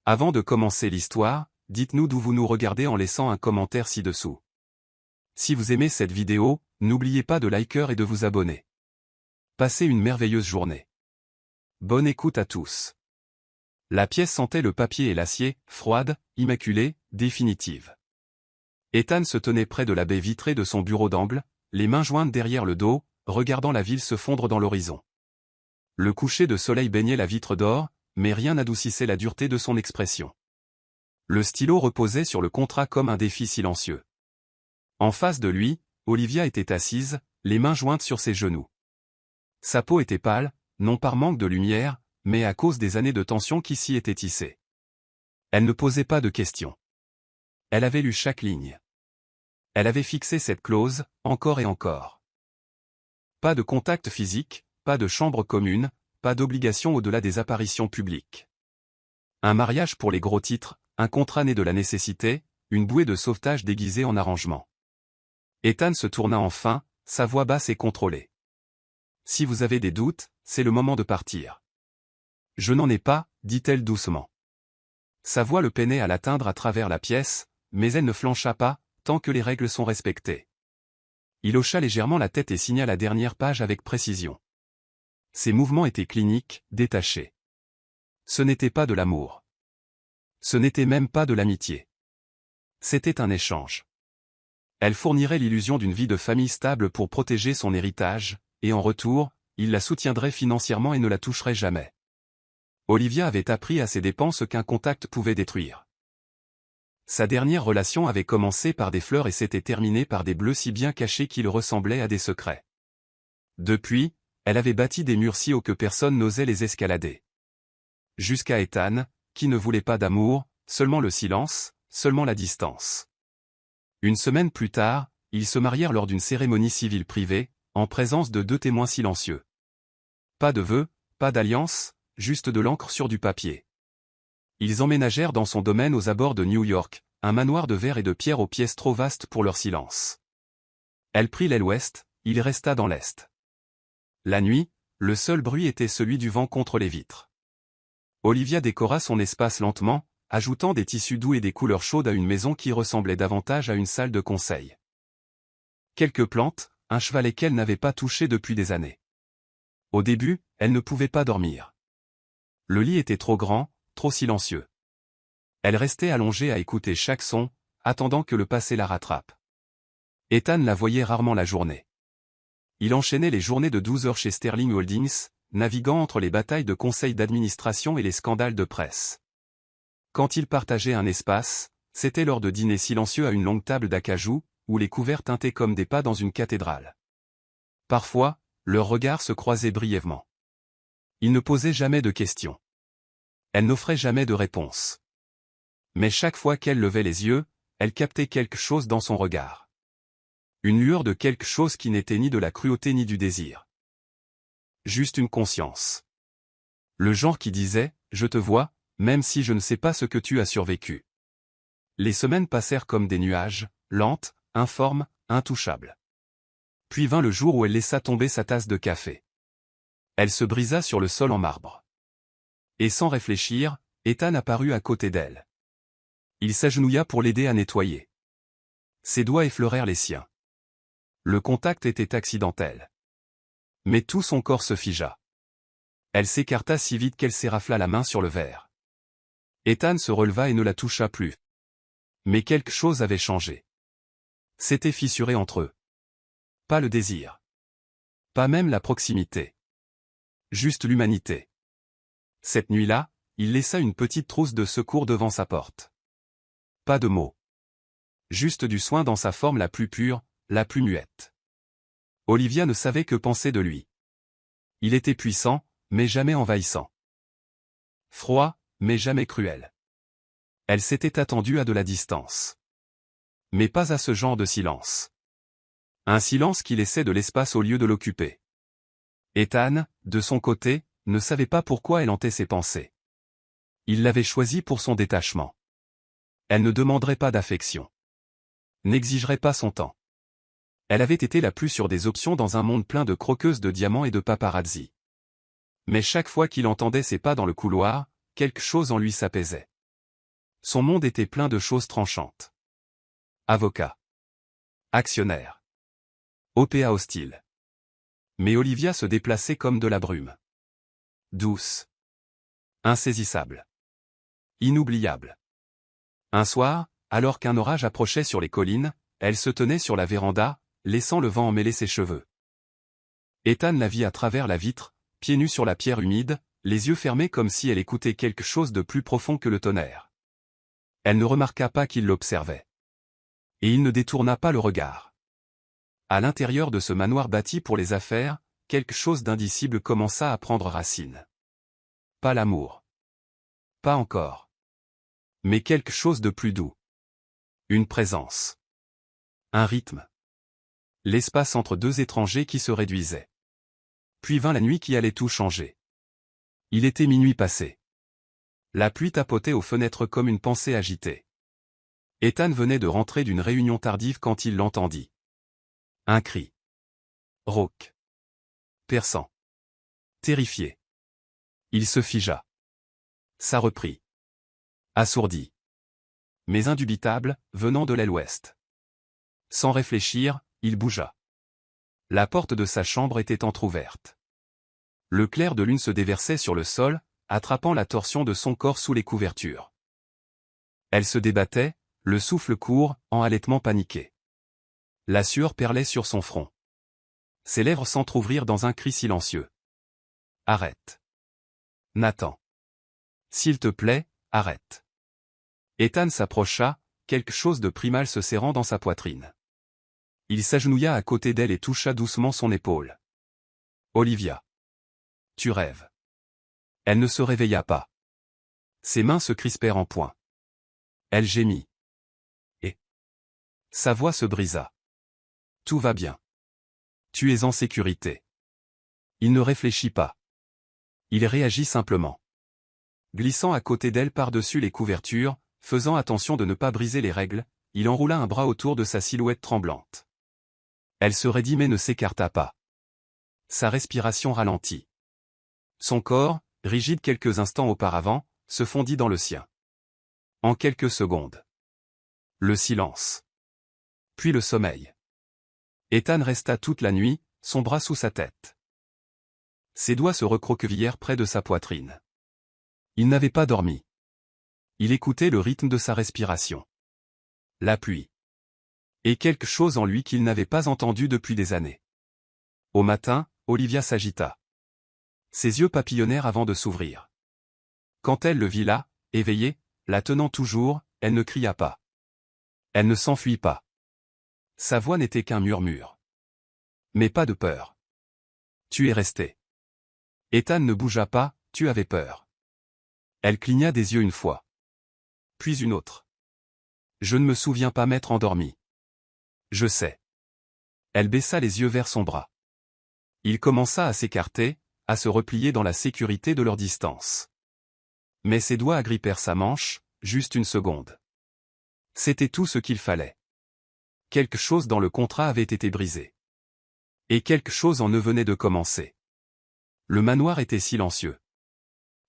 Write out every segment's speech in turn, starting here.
Avant de commencer l'histoire, dites-nous d'où vous nous regardez en laissant un commentaire ci-dessous. Si vous aimez cette vidéo, n'oubliez pas de liker et de vous abonner. Passez une merveilleuse journée. Bonne écoute à tous. La pièce sentait le papier et l'acier, froide, immaculée, définitive. Ethan se tenait près de la baie vitrée de son bureau d'angle, les mains jointes derrière le dos, regardant la ville se fondre dans l'horizon. Le coucher de soleil baignait la vitre d'or, mais rien n'adoucissait la dureté de son expression. Le stylo reposait sur le contrat comme un défi silencieux. En face de lui, Olivia était assise, les mains jointes sur ses genoux. Sa peau était pâle, non par manque de lumière, mais à cause des années de tension qui s'y étaient tissées. Elle ne posait pas de questions. Elle avait lu chaque ligne. Elle avait fixé cette clause, encore et encore. Pas de contact physique, pas de chambre commune, pas d'obligation au-delà des apparitions publiques. Un mariage pour les gros titres, un contrat né de la nécessité, une bouée de sauvetage déguisée en arrangement. Ethan se tourna enfin, sa voix basse et contrôlée. Si vous avez des doutes, c'est le moment de partir. Je n'en ai pas, dit-elle doucement. Sa voix le peinait à l'atteindre à travers la pièce, mais elle ne flancha pas, tant que les règles sont respectées. Il hocha légèrement la tête et signa la dernière page avec précision. Ses mouvements étaient cliniques, détachés. Ce n'était pas de l'amour. Ce n'était même pas de l'amitié. C'était un échange. Elle fournirait l'illusion d'une vie de famille stable pour protéger son héritage, et en retour, il la soutiendrait financièrement et ne la toucherait jamais. Olivia avait appris à ses dépens ce qu'un contact pouvait détruire. Sa dernière relation avait commencé par des fleurs et s'était terminée par des bleus si bien cachés qu'ils ressemblaient à des secrets. Depuis, elle avait bâti des murs si hauts que personne n'osait les escalader. Jusqu'à Ethan, qui ne voulait pas d'amour, seulement le silence, seulement la distance. Une semaine plus tard, ils se marièrent lors d'une cérémonie civile privée, en présence de 2 témoins silencieux. Pas de vœux, pas d'alliance, juste de l'encre sur du papier. Ils emménagèrent dans son domaine aux abords de New York, un manoir de verre et de pierre aux pièces trop vastes pour leur silence. Elle prit l'aile ouest, il resta dans l'est. La nuit, le seul bruit était celui du vent contre les vitres. Olivia décora son espace lentement, ajoutant des tissus doux et des couleurs chaudes à une maison qui ressemblait davantage à une salle de conseil. Quelques plantes, un chevalet qu'elle n'avait pas touché depuis des années. Au début, elle ne pouvait pas dormir. Le lit était trop grand, trop silencieux. Elle restait allongée à écouter chaque son, attendant que le passé la rattrape. Ethan la voyait rarement la journée. Il enchaînait les journées de 12 heures chez Sterling Holdings, naviguant entre les batailles de conseil d'administration et les scandales de presse. Quand ils partageaient un espace, c'était lors de dîners silencieux à une longue table d'acajou, où les couverts tintaient comme des pas dans une cathédrale. Parfois, leurs regards se croisaient brièvement. Ils ne posaient jamais de questions. Elle n'offrait jamais de réponse. Mais chaque fois qu'elle levait les yeux, elle captait quelque chose dans son regard. Une lueur de quelque chose qui n'était ni de la cruauté ni du désir. Juste une conscience. Le genre qui disait « Je te vois, même si je ne sais pas ce que tu as survécu ». Les semaines passèrent comme des nuages, lentes, informes, intouchables. Puis vint le jour où elle laissa tomber sa tasse de café. Elle se brisa sur le sol en marbre. Et sans réfléchir, Ethan apparut à côté d'elle. Il s'agenouilla pour l'aider à nettoyer. Ses doigts effleurèrent les siens. Le contact était accidentel. Mais tout son corps se figea. Elle s'écarta si vite qu'elle s'érafla la main sur le verre. Ethan se releva et ne la toucha plus. Mais quelque chose avait changé. C'était fissuré entre eux. Pas le désir. Pas même la proximité. Juste l'humanité. Cette nuit-là, il laissa une petite trousse de secours devant sa porte. Pas de mots. Juste du soin dans sa forme la plus pure, la plus muette. Olivia ne savait que penser de lui. Il était puissant, mais jamais envahissant. Froid, mais jamais cruel. Elle s'était attendue à de la distance. Mais pas à ce genre de silence. Un silence qui laissait de l'espace au lieu de l'occuper. Ethan, de son côté, ne savait pas pourquoi elle hantait ses pensées. Il l'avait choisie pour son détachement. Elle ne demanderait pas d'affection. N'exigerait pas son temps. Elle avait été la plus sûre des options dans un monde plein de croqueuses de diamants et de paparazzi. Mais chaque fois qu'il entendait ses pas dans le couloir, quelque chose en lui s'apaisait. Son monde était plein de choses tranchantes. Avocat. Actionnaire. OPA hostile. Mais Olivia se déplaçait comme de la brume. Douce. Insaisissable. Inoubliable. Un soir, alors qu'un orage approchait sur les collines, elle se tenait sur la véranda, laissant le vent emmêler ses cheveux. Ethan la vit à travers la vitre, pieds nus sur la pierre humide, les yeux fermés comme si elle écoutait quelque chose de plus profond que le tonnerre. Elle ne remarqua pas qu'il l'observait. Et il ne détourna pas le regard. À l'intérieur de ce manoir bâti pour les affaires, quelque chose d'indicible commença à prendre racine. Pas l'amour. Pas encore. Mais quelque chose de plus doux. Une présence. Un rythme. L'espace entre deux étrangers qui se réduisait. Puis vint la nuit qui allait tout changer. Il était minuit passé. La pluie tapotait aux fenêtres comme une pensée agitée. Ethan venait de rentrer d'une réunion tardive quand il l'entendit. Un cri. Rauque. Perçant. Terrifié. Il se figea. Ça reprit. Assourdi. Mais indubitable, venant de l'aile ouest. Sans réfléchir, il bougea. La porte de sa chambre était entr'ouverte. Le clair de lune se déversait sur le sol, attrapant la torsion de son corps sous les couvertures. Elle se débattait, le souffle court, en halètement paniqué. La sueur perlait sur son front. Ses lèvres s'entr'ouvrirent dans un cri silencieux. Arrête. Nathan. S'il te plaît, arrête. Ethan s'approcha, quelque chose de primal se serrant dans sa poitrine. Il s'agenouilla à côté d'elle et toucha doucement son épaule. Olivia. Tu rêves. Elle ne se réveilla pas. Ses mains se crispèrent en poing. Elle gémit. Et sa voix se brisa. Tout va bien. Tu es en sécurité. Il ne réfléchit pas. Il réagit simplement. Glissant à côté d'elle par-dessus les couvertures, faisant attention de ne pas briser les règles, il enroula un bras autour de sa silhouette tremblante. Elle se raidit mais ne s'écarta pas. Sa respiration ralentit. Son corps, rigide quelques instants auparavant, se fondit dans le sien. En quelques secondes. Le silence. Puis le sommeil. Ethan resta toute la nuit, son bras sous sa tête. Ses doigts se recroquevillèrent près de sa poitrine. Il n'avait pas dormi. Il écoutait le rythme de sa respiration. La pluie. Et quelque chose en lui qu'il n'avait pas entendu depuis des années. Au matin, Olivia s'agita. Ses yeux papillonnèrent avant de s'ouvrir. Quand elle le vit là, éveillé, la tenant toujours, elle ne cria pas. Elle ne s'enfuit pas. Sa voix n'était qu'un murmure. Mais pas de peur. Tu es resté. Ethan ne bougea pas, tu avais peur. Elle cligna des yeux une fois. Puis une autre. Je ne me souviens pas m'être endormie. Je sais. Elle baissa les yeux vers son bras. Il commença à s'écarter, à se replier dans la sécurité de leur distance. Mais ses doigts agrippèrent sa manche, juste une seconde. C'était tout ce qu'il fallait. Quelque chose dans le contrat avait été brisé. Et quelque chose en eux venait de commencer. Le manoir était silencieux.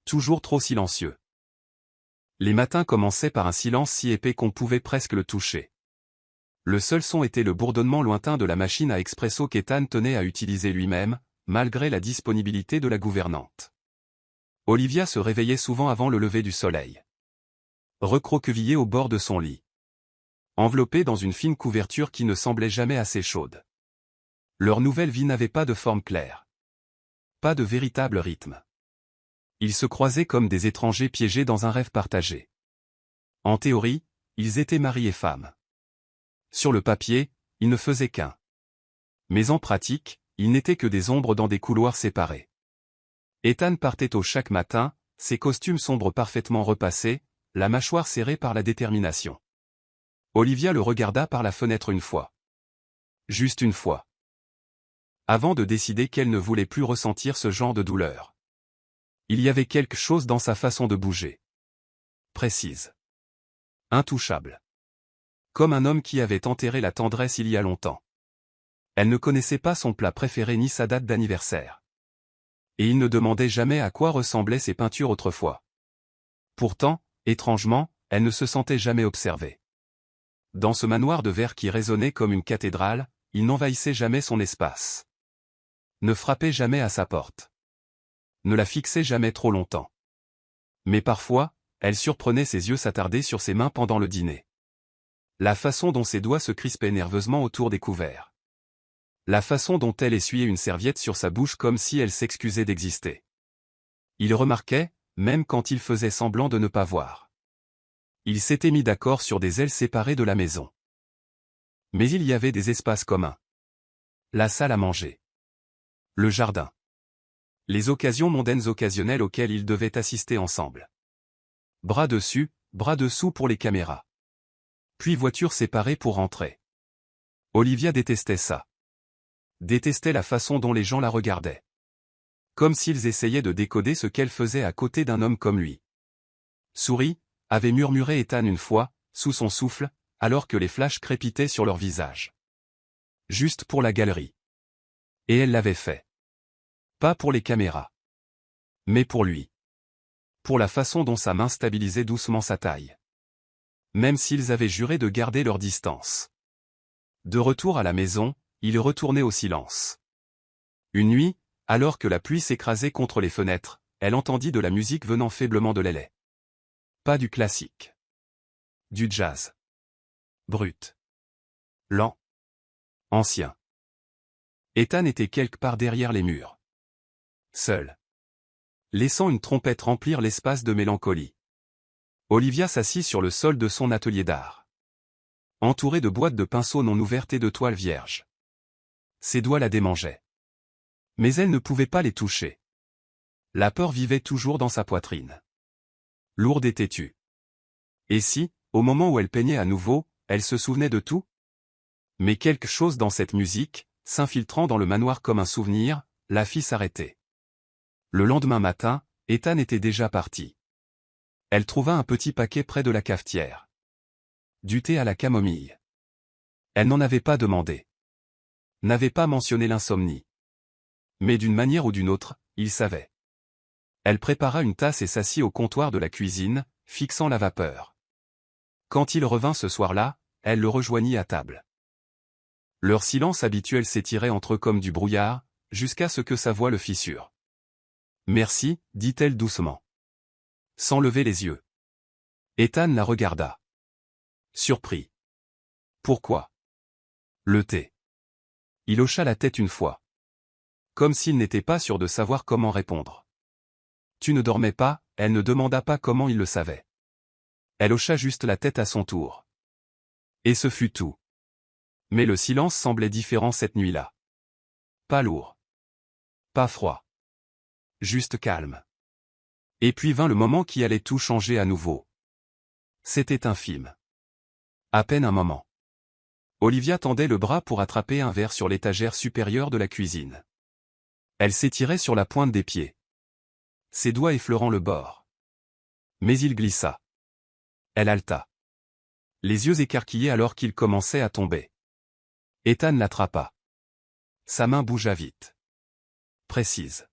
Toujours trop silencieux. Les matins commençaient par un silence si épais qu'on pouvait presque le toucher. Le seul son était le bourdonnement lointain de la machine à expresso qu'Ethan tenait à utiliser lui-même, malgré la disponibilité de la gouvernante. Olivia se réveillait souvent avant le lever du soleil. Recroquevillée au bord de son lit. Enveloppée dans une fine couverture qui ne semblait jamais assez chaude. Leur nouvelle vie n'avait pas de forme claire. Pas de véritable rythme. Ils se croisaient comme des étrangers piégés dans un rêve partagé. En théorie, ils étaient mari et femme. Sur le papier, ils ne faisaient qu'un. Mais en pratique, ils n'étaient que des ombres dans des couloirs séparés. Ethan partait tôt chaque matin, ses costumes sombres parfaitement repassés, la mâchoire serrée par la détermination. Olivia le regarda par la fenêtre une fois. Juste une fois. Avant de décider qu'elle ne voulait plus ressentir ce genre de douleur. Il y avait quelque chose dans sa façon de bouger. Précise. Intouchable. Comme un homme qui avait enterré la tendresse il y a longtemps. Elle ne connaissait pas son plat préféré ni sa date d'anniversaire. Et il ne demandait jamais à quoi ressemblaient ses peintures autrefois. Pourtant, étrangement, elle ne se sentait jamais observée. Dans ce manoir de verre qui résonnait comme une cathédrale, il n'envahissait jamais son espace. Ne frappait jamais à sa porte. Ne la fixait jamais trop longtemps. Mais parfois, elle surprenait ses yeux s'attarder sur ses mains pendant le dîner. La façon dont ses doigts se crispaient nerveusement autour des couverts. La façon dont elle essuyait une serviette sur sa bouche comme si elle s'excusait d'exister. Il remarquait, même quand il faisait semblant de ne pas voir. Ils s'étaient mis d'accord sur des ailes séparées de la maison. Mais il y avait des espaces communs. La salle à manger. Le jardin. Les occasions mondaines occasionnelles auxquelles ils devaient assister ensemble. Bras dessus, bras dessous pour les caméras. Puis voitures séparées pour rentrer. Olivia détestait ça. Détestait la façon dont les gens la regardaient. Comme s'ils essayaient de décoder ce qu'elle faisait à côté d'un homme comme lui. Souris, avait murmuré Ethan une fois, sous son souffle, alors que les flashs crépitaient sur leur visage. Juste pour la galerie. Et elle l'avait fait. Pas pour les caméras. Mais pour lui. Pour la façon dont sa main stabilisait doucement sa taille. Même s'ils avaient juré de garder leur distance. De retour à la maison, il retournait au silence. Une nuit, alors que la pluie s'écrasait contre les fenêtres, elle entendit de la musique venant faiblement de l'ailée. Pas du classique. Du jazz. Brut. Lent. Ancien. Ethan était quelque part derrière les murs. Seul. Laissant une trompette remplir l'espace de mélancolie. Olivia s'assit sur le sol de son atelier d'art. Entourée de boîtes de pinceaux non ouvertes et de toiles vierges. Ses doigts la démangeaient. Mais elle ne pouvait pas les toucher. La peur vivait toujours dans sa poitrine. Lourde et têtue. Et si, au moment où elle peignait à nouveau, elle se souvenait de tout? Mais quelque chose dans cette musique, s'infiltrant dans le manoir comme un souvenir, la fit s'arrêter. Le lendemain matin, Ethan était déjà parti. Elle trouva un petit paquet près de la cafetière. Du thé à la camomille. Elle n'en avait pas demandé. N'avait pas mentionné l'insomnie. Mais d'une manière ou d'une autre, il savait. Elle prépara une tasse et s'assit au comptoir de la cuisine, fixant la vapeur. Quand il revint ce soir-là, elle le rejoignit à table. Leur silence habituel s'étirait entre eux comme du brouillard, jusqu'à ce que sa voix le fissure. « Merci, dit-elle doucement. Sans lever les yeux. Ethan la regarda. Surpris. Pourquoi? Le thé. Il hocha la tête une fois. Comme s'il n'était pas sûr de savoir comment répondre. Tu ne dormais pas, elle ne demanda pas comment il le savait. Elle hocha juste la tête à son tour. Et ce fut tout. Mais le silence semblait différent cette nuit-là. Pas lourd. Pas froid. Juste calme. Et puis vint le moment qui allait tout changer à nouveau. C'était infime. À peine un moment. Olivia tendait le bras pour attraper un verre sur l'étagère supérieure de la cuisine. Elle s'étirait sur la pointe des pieds. Ses doigts effleurant le bord. Mais il glissa. Elle haleta. Les yeux écarquillés alors qu'il commençait à tomber. Ethan l'attrapa. Sa main bougea vite. Précise.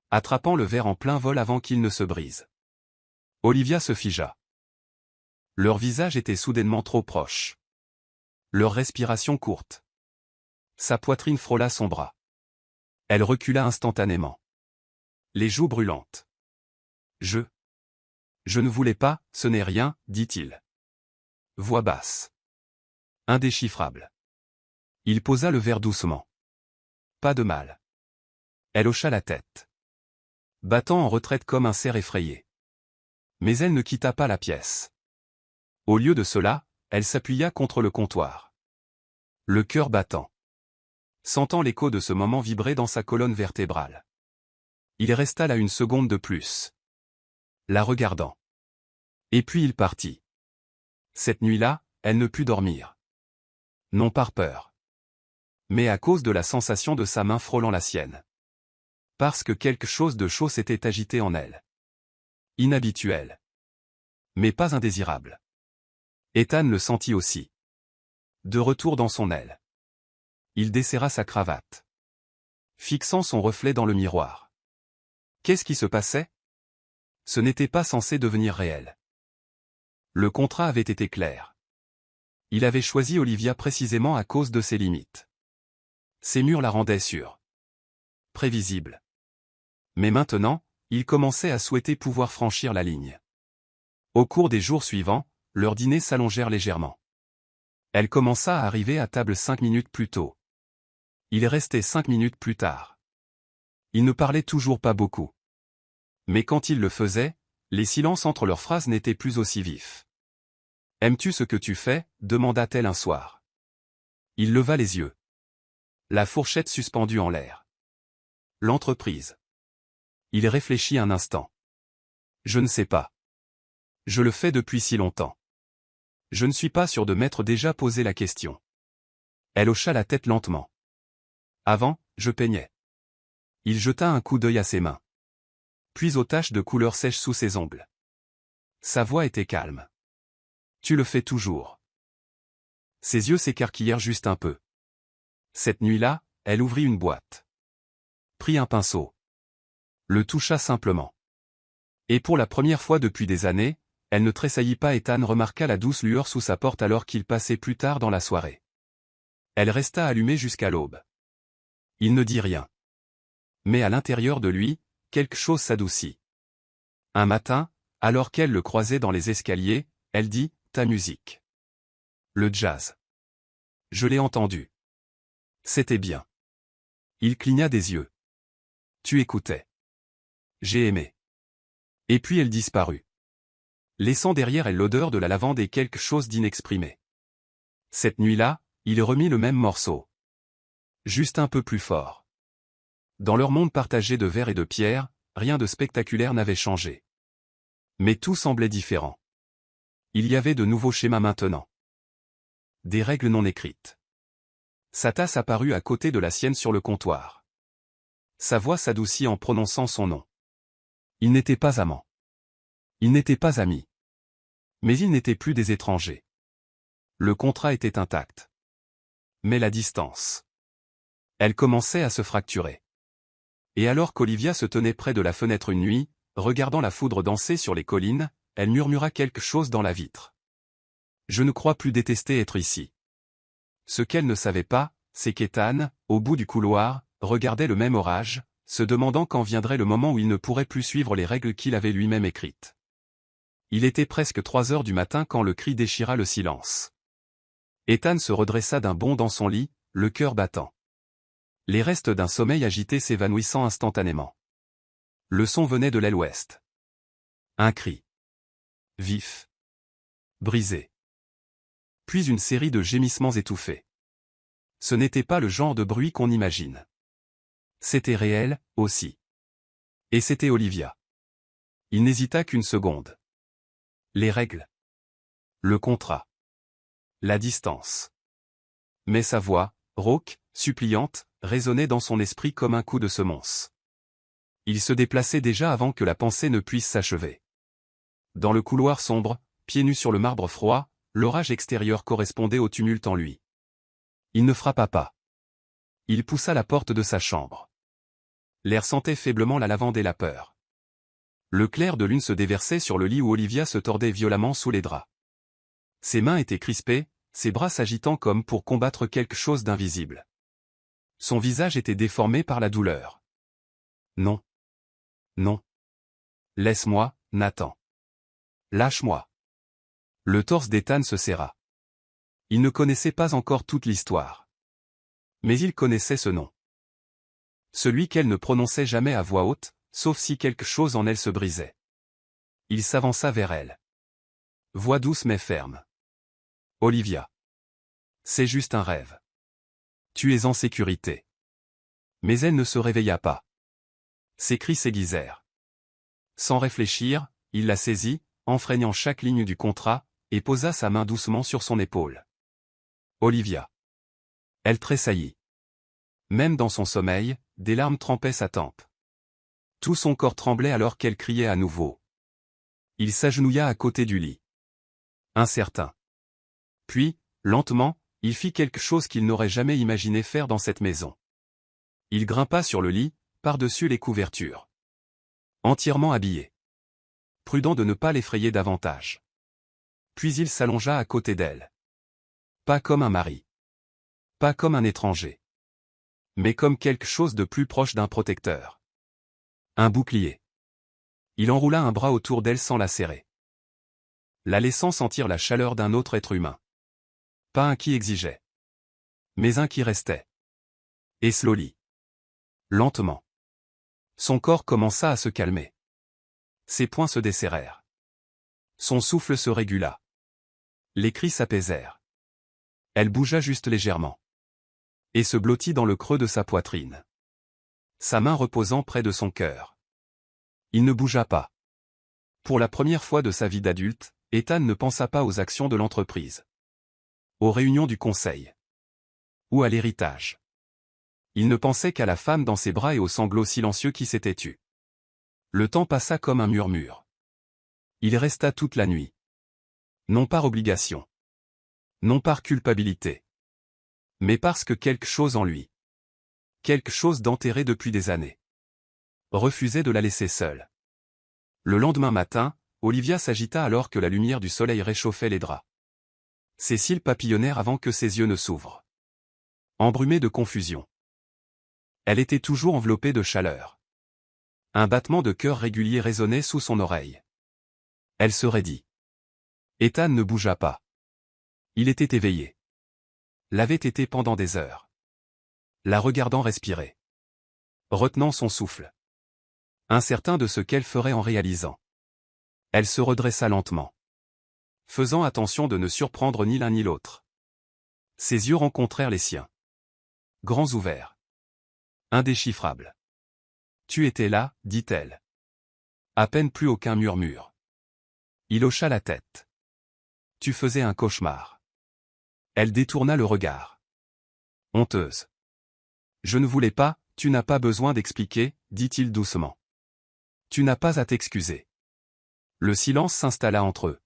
Attrapant le verre en plein vol avant qu'il ne se brise. Olivia se figea. Leurs visages étaient soudainement trop proches. Leur respiration courte. Sa poitrine frôla son bras. Elle recula instantanément. Les joues brûlantes. Je ne voulais pas, ce n'est rien, dit-il. Voix basse. Indéchiffrable. Il posa le verre doucement. Pas de mal. Elle hocha la tête. Battant en retraite comme un cerf effrayé. Mais elle ne quitta pas la pièce. Au lieu de cela, elle s'appuya contre le comptoir. Le cœur battant. Sentant l'écho de ce moment vibrer dans sa colonne vertébrale. Il resta là une seconde de plus. La regardant. Et puis il partit. Cette nuit-là, elle ne put dormir. Non par peur. Mais à cause de la sensation de sa main frôlant la sienne. Parce que quelque chose de chaud s'était agité en elle. Inhabituel. Mais pas indésirable. Ethan le sentit aussi. De retour dans son aile. Il desserra sa cravate. Fixant son reflet dans le miroir. Qu'est-ce qui se passait? Ce n'était pas censé devenir réel. Le contrat avait été clair. Il avait choisi Olivia précisément à cause de ses limites. Ses murs la rendaient sûre. Prévisible. Mais maintenant, il commençait à souhaiter pouvoir franchir la ligne. Au cours des jours suivants, leurs dîners s'allongèrent légèrement. Elle commença à arriver à table 5 minutes plus tôt. Il restait 5 minutes plus tard. Il ne parlait toujours pas beaucoup. Mais quand il le faisait, les silences entre leurs phrases n'étaient plus aussi vifs. « Aimes-tu ce que tu fais » demanda-t-elle un soir. Il leva les yeux. La fourchette suspendue en l'air. L'entreprise. Il réfléchit un instant. Je ne sais pas. Je le fais depuis si longtemps. Je ne suis pas sûr de m'être déjà posé la question. Elle hocha la tête lentement. Avant, je peignais. Il jeta un coup d'œil à ses mains. Puis aux taches de couleur sèche sous ses ongles. Sa voix était calme. Tu le fais toujours. Ses yeux s'écarquillèrent juste un peu. Cette nuit-là, elle ouvrit une boîte. Prit un pinceau. Le toucha simplement. Et pour la première fois depuis des années, elle ne tressaillit pas. Ethan remarqua la douce lueur sous sa porte alors qu'il passait plus tard dans la soirée. Elle resta allumée jusqu'à l'aube. Il ne dit rien. Mais à l'intérieur de lui, quelque chose s'adoucit. Un matin, alors qu'elle le croisait dans les escaliers, elle dit « Ta musique. Le jazz. Je l'ai entendu. C'était bien. » Il cligna des yeux. « Tu écoutais. J'ai aimé. » Et puis elle disparut. Laissant derrière elle l'odeur de la lavande et quelque chose d'inexprimé. Cette nuit-là, il remit le même morceau. Juste un peu plus fort. Dans leur monde partagé de verre et de pierre, rien de spectaculaire n'avait changé. Mais tout semblait différent. Il y avait de nouveaux schémas maintenant. Des règles non écrites. Sa tasse apparut à côté de la sienne sur le comptoir. Sa voix s'adoucit en prononçant son nom. Ils n'étaient pas amants. Ils n'étaient pas amis. Mais ils n'étaient plus des étrangers. Le contrat était intact. Mais la distance. Elle commençait à se fracturer. Et alors qu'Olivia se tenait près de la fenêtre une nuit, regardant la foudre danser sur les collines, elle murmura quelque chose dans la vitre. Je ne crois plus détester être ici. Ce qu'elle ne savait pas, c'est qu'Ethan, au bout du couloir, regardait le même orage, se demandant quand viendrait le moment où il ne pourrait plus suivre les règles qu'il avait lui-même écrites. Il était presque 3 heures du matin quand le cri déchira le silence. Ethan se redressa d'un bond dans son lit, le cœur battant. Les restes d'un sommeil agité s'évanouissant instantanément. Le son venait de l'aile ouest. Un cri. Vif. Brisé. Puis une série de gémissements étouffés. Ce n'était pas le genre de bruit qu'on imagine. C'était réel, aussi. Et c'était Olivia. Il n'hésita qu'une seconde. Les règles. Le contrat. La distance. Mais sa voix, rauque, suppliante, résonnait dans son esprit comme un coup de semonce. Il se déplaçait déjà avant que la pensée ne puisse s'achever. Dans le couloir sombre, pieds nus sur le marbre froid, l'orage extérieur correspondait au tumulte en lui. Il ne frappa pas. Il poussa la porte de sa chambre. L'air sentait faiblement la lavande et la peur. Le clair de lune se déversait sur le lit où Olivia se tordait violemment sous les draps. Ses mains étaient crispées, ses bras s'agitant comme pour combattre quelque chose d'invisible. Son visage était déformé par la douleur. Non. Non. Laisse-moi, Nathan. Lâche-moi. Le torse d'Ethan se serra. Il ne connaissait pas encore toute l'histoire. Mais il connaissait ce nom. Celui qu'elle ne prononçait jamais à voix haute, sauf si quelque chose en elle se brisait. Il s'avança vers elle. Voix douce mais ferme. Olivia. C'est juste un rêve. Tu es en sécurité. Mais elle ne se réveilla pas. Ses cris s'aiguisèrent. Sans réfléchir, il la saisit, enfreignant chaque ligne du contrat, et posa sa main doucement sur son épaule. Olivia. Elle tressaillit. Même dans son sommeil, des larmes trempaient sa tempe. Tout son corps tremblait alors qu'elle criait à nouveau. Il s'agenouilla à côté du lit. Incertain. Puis, lentement, il fit quelque chose qu'il n'aurait jamais imaginé faire dans cette maison. Il grimpa sur le lit, par-dessus les couvertures. Entièrement habillé. Prudent de ne pas l'effrayer davantage. Puis il s'allongea à côté d'elle. Pas comme un mari. Pas comme un étranger. Mais comme quelque chose de plus proche d'un protecteur. Un bouclier. Il enroula un bras autour d'elle sans la serrer, la laissant sentir la chaleur d'un autre être humain. Pas un qui exigeait, mais un qui restait. Et slowly. Lentement. Son corps commença à se calmer. Ses poings se desserrèrent. Son souffle se régula. Les cris s'apaisèrent. Elle bougea juste légèrement. Et se blottit dans le creux de sa poitrine. Sa main reposant près de son cœur. Il ne bougea pas. Pour la première fois de sa vie d'adulte, Ethan ne pensa pas aux actions de l'entreprise. Aux réunions du conseil. Ou à l'héritage. Il ne pensait qu'à la femme dans ses bras et aux sanglots silencieux qui s'étaient tus. Le temps passa comme un murmure. Il resta toute la nuit. Non par obligation. Non par culpabilité. Mais parce que quelque chose en lui. Quelque chose d'enterré depuis des années. Refusait de la laisser seule. Le lendemain matin, Olivia s'agita alors que la lumière du soleil réchauffait les draps. Ses cils papillonnèrent avant que ses yeux ne s'ouvrent. Embrumée de confusion. Elle était toujours enveloppée de chaleur. Un battement de cœur régulier résonnait sous son oreille. Elle se raidit. Ethan ne bougea pas. Il était éveillé. L'avait été pendant des heures. La regardant respirer. Retenant son souffle. Incertain de ce qu'elle ferait en réalisant. Elle se redressa lentement. Faisant attention de ne surprendre ni l'un ni l'autre. Ses yeux rencontrèrent les siens. Grands ouverts. Indéchiffrables. Tu étais là, dit-elle. À peine plus aucun murmure. Il hocha la tête. Tu faisais un cauchemar. Elle détourna le regard. Honteuse. Je ne voulais pas, tu n'as pas besoin d'expliquer, dit-il doucement. Tu n'as pas à t'excuser. Le silence s'installa entre eux.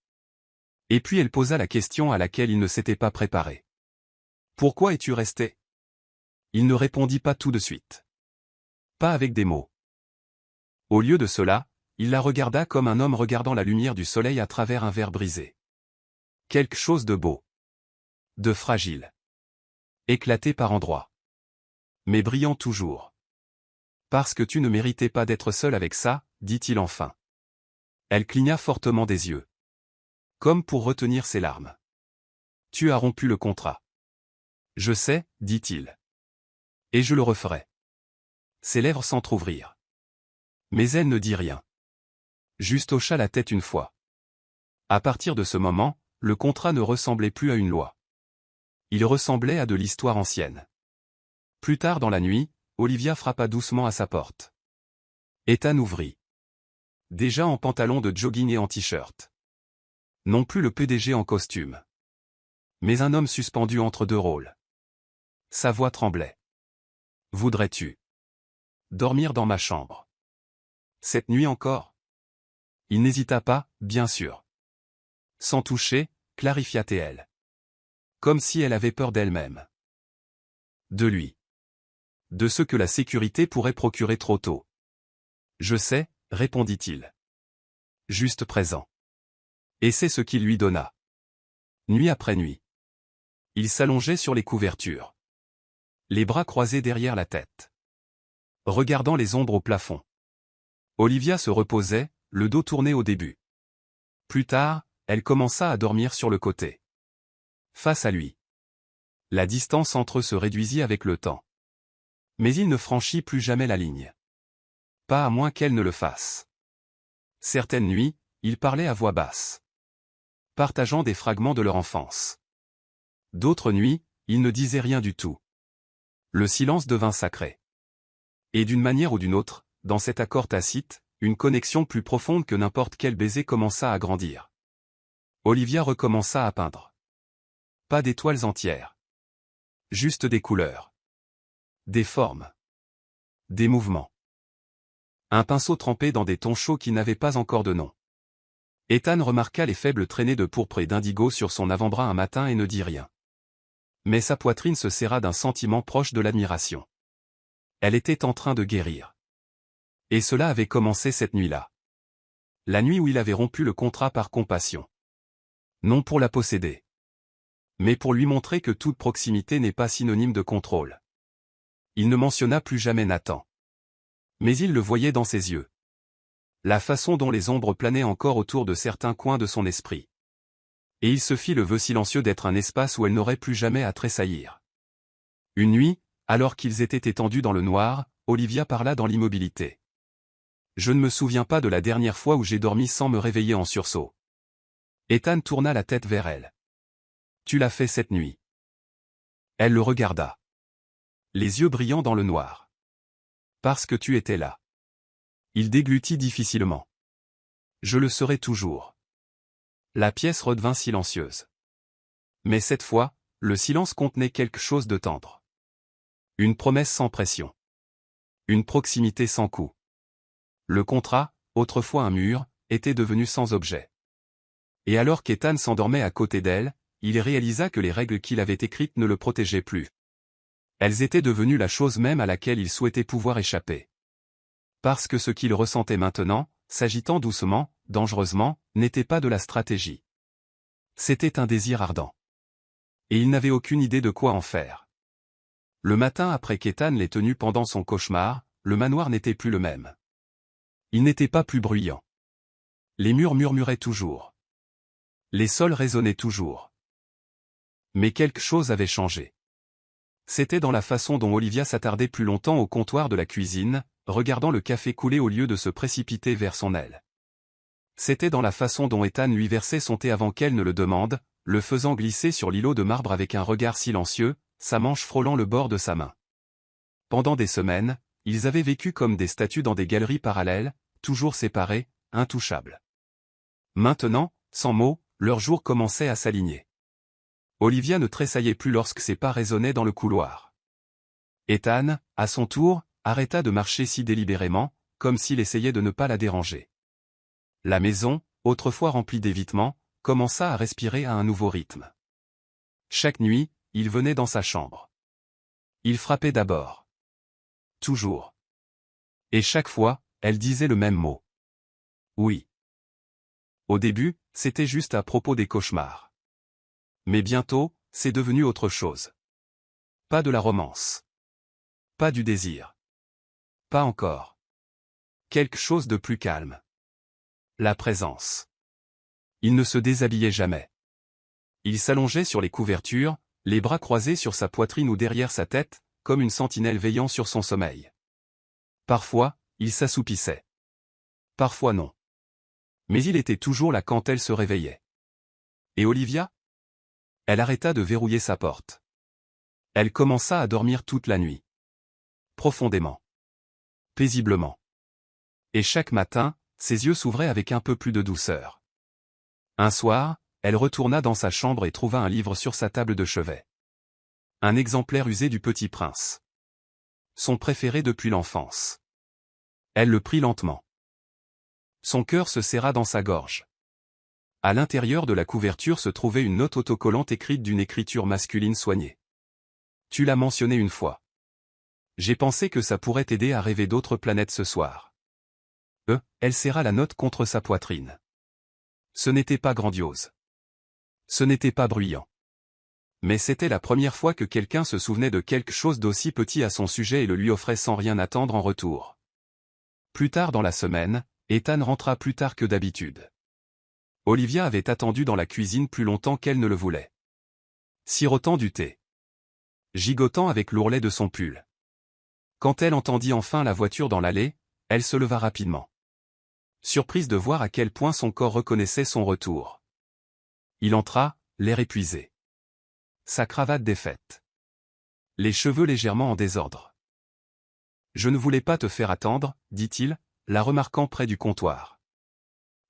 Et puis elle posa la question à laquelle il ne s'était pas préparé. Pourquoi es-tu resté? Il ne répondit pas tout de suite. Pas avec des mots. Au lieu de cela, il la regarda comme un homme regardant la lumière du soleil à travers un verre brisé. Quelque chose de beau. De fragile. Éclaté par endroits. Mais brillant toujours. Parce que tu ne méritais pas d'être seul avec ça, dit-il enfin. Elle cligna fortement des yeux. Comme pour retenir ses larmes. Tu as rompu le contrat. Je sais, dit-il. Et je le referai. Ses lèvres s'entr'ouvrirent. Mais elle ne dit rien. Juste hocha la tête une fois. À partir de ce moment, le contrat ne ressemblait plus à une loi. Il ressemblait à de l'histoire ancienne. Plus tard dans la nuit, Olivia frappa doucement à sa porte. Ethan ouvrit. Déjà en pantalon de jogging et en t-shirt. Non plus le PDG en costume. Mais un homme suspendu entre deux rôles. Sa voix tremblait. Voudrais-tu dormir dans ma chambre? Cette nuit encore? Il n'hésita pas, bien sûr. Sans toucher, clarifia-t-elle. Comme si elle avait peur d'elle-même. De lui. De ce que la sécurité pourrait procurer trop tôt. Je sais, répondit-il. Juste présent. Et c'est ce qu'il lui donna. Nuit après nuit. Il s'allongeait sur les couvertures. Les bras croisés derrière la tête. Regardant les ombres au plafond. Olivia se reposait, le dos tourné au début. Plus tard, elle commença à dormir sur le côté. Face à lui. La distance entre eux se réduisit avec le temps. Mais il ne franchit plus jamais la ligne. Pas à moins qu'elle ne le fasse. Certaines nuits, ils parlaient à voix basse. Partageant des fragments de leur enfance. D'autres nuits, ils ne disaient rien du tout. Le silence devint sacré. Et d'une manière ou d'une autre, dans cet accord tacite, une connexion plus profonde que n'importe quel baiser commença à grandir. Olivia recommença à peindre. Pas d'étoiles entières. Juste des couleurs. Des formes. Des mouvements. Un pinceau trempé dans des tons chauds qui n'avaient pas encore de nom. Ethan remarqua les faibles traînées de pourpre et d'indigo sur son avant-bras un matin et ne dit rien. Mais sa poitrine se serra d'un sentiment proche de l'admiration. Elle était en train de guérir. Et cela avait commencé cette nuit-là. La nuit où il avait rompu le contrat par compassion. Non pour la posséder, mais pour lui montrer que toute proximité n'est pas synonyme de contrôle. Il ne mentionna plus jamais Nathan. Mais il le voyait dans ses yeux. La façon dont les ombres planaient encore autour de certains coins de son esprit. Et il se fit le vœu silencieux d'être un espace où elle n'aurait plus jamais à tressaillir. Une nuit, alors qu'ils étaient étendus dans le noir, Olivia parla dans l'immobilité. Je ne me souviens pas de la dernière fois où j'ai dormi sans me réveiller en sursaut. Ethan tourna la tête vers elle. Tu l'as fait cette nuit. Elle le regarda. Les yeux brillants dans le noir. Parce que tu étais là. Il déglutit difficilement. Je le serai toujours. La pièce redevint silencieuse. Mais cette fois, le silence contenait quelque chose de tendre. Une promesse sans pression. Une proximité sans coup. Le contrat, autrefois un mur, était devenu sans objet. Et alors qu'Ethan s'endormait à côté d'elle, il réalisa que les règles qu'il avait écrites ne le protégeaient plus. Elles étaient devenues la chose même à laquelle il souhaitait pouvoir échapper. Parce que ce qu'il ressentait maintenant, s'agitant doucement, dangereusement, n'était pas de la stratégie. C'était un désir ardent. Et il n'avait aucune idée de quoi en faire. Le matin après qu'Ethan l'ait tenu pendant son cauchemar, le manoir n'était plus le même. Il n'était pas plus bruyant. Les murs murmuraient toujours. Les sols résonnaient toujours. Mais quelque chose avait changé. C'était dans la façon dont Olivia s'attardait plus longtemps au comptoir de la cuisine, regardant le café couler au lieu de se précipiter vers son aile. C'était dans la façon dont Ethan lui versait son thé avant qu'elle ne le demande, le faisant glisser sur l'îlot de marbre avec un regard silencieux, sa manche frôlant le bord de sa main. Pendant des semaines, ils avaient vécu comme des statues dans des galeries parallèles, toujours séparés, intouchables. Maintenant, sans mots, leurs jours commençaient à s'aligner. Olivia ne tressaillait plus lorsque ses pas résonnaient dans le couloir. Ethan, à son tour, arrêta de marcher si délibérément, comme s'il essayait de ne pas la déranger. La maison, autrefois remplie d'évitements, commença à respirer à un nouveau rythme. Chaque nuit, il venait dans sa chambre. Il frappait d'abord. Toujours. Et chaque fois, elle disait le même mot. Oui. Au début, c'était juste à propos des cauchemars. Mais bientôt, c'est devenu autre chose. Pas de la romance. Pas du désir. Pas encore. Quelque chose de plus calme. La présence. Il ne se déshabillait jamais. Il s'allongeait sur les couvertures, les bras croisés sur sa poitrine ou derrière sa tête, comme une sentinelle veillant sur son sommeil. Parfois, il s'assoupissait. Parfois non. Mais il était toujours là quand elle se réveillait. Et Olivia? Elle arrêta de verrouiller sa porte. Elle commença à dormir toute la nuit. Profondément. Paisiblement. Et chaque matin, ses yeux s'ouvraient avec un peu plus de douceur. Un soir, elle retourna dans sa chambre et trouva un livre sur sa table de chevet. Un exemplaire usé du Petit Prince. Son préféré depuis l'enfance. Elle le prit lentement. Son cœur se serra dans sa gorge. À l'intérieur de la couverture se trouvait une note autocollante écrite d'une écriture masculine soignée. Tu l'as mentionné une fois. J'ai pensé que ça pourrait t'aider à rêver d'autres planètes ce soir. Elle serra la note contre sa poitrine. Ce n'était pas grandiose. Ce n'était pas bruyant. Mais c'était la première fois que quelqu'un se souvenait de quelque chose d'aussi petit à son sujet et le lui offrait sans rien attendre en retour. Plus tard dans la semaine, Ethan rentra plus tard que d'habitude. Olivia avait attendu dans la cuisine plus longtemps qu'elle ne le voulait. Sirotant du thé. Gigotant avec l'ourlet de son pull. Quand elle entendit enfin la voiture dans l'allée, elle se leva rapidement. Surprise de voir à quel point son corps reconnaissait son retour. Il entra, l'air épuisé. Sa cravate défaite. Les cheveux légèrement en désordre. Je ne voulais pas te faire attendre, dit-il, la remarquant près du comptoir.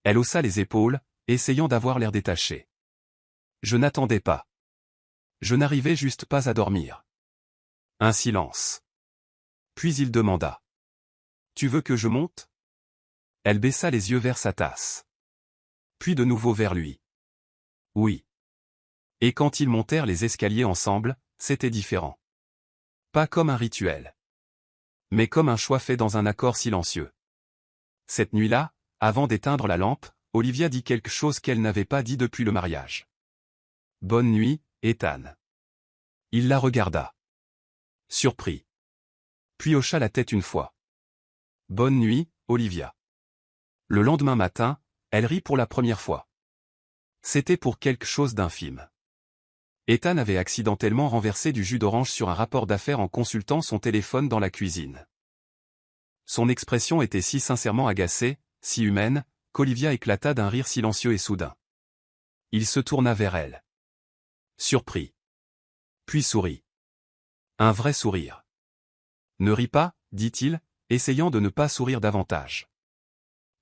Elle haussa les épaules, essayant d'avoir l'air détaché. Je n'attendais pas. Je n'arrivais juste pas à dormir. Un silence. Puis il demanda. Tu veux que je monte? Elle baissa les yeux vers sa tasse. Puis de nouveau vers lui. Oui. Et quand ils montèrent les escaliers ensemble, c'était différent. Pas comme un rituel. Mais comme un choix fait dans un accord silencieux. Cette nuit-là, avant d'éteindre la lampe, Olivia dit quelque chose qu'elle n'avait pas dit depuis le mariage. « Bonne nuit, Ethan. » Il la regarda. Surpris. Puis hocha la tête une fois. « Bonne nuit, Olivia. » Le lendemain matin, elle rit pour la première fois. C'était pour quelque chose d'infime. Ethan avait accidentellement renversé du jus d'orange sur un rapport d'affaires en consultant son téléphone dans la cuisine. Son expression était si sincèrement agacée, si humaine, qu'Olivia éclata d'un rire silencieux et soudain. Il se tourna vers elle. Surpris. Puis sourit. Un vrai sourire. « Ne ris pas, dit-il, essayant de ne pas sourire davantage.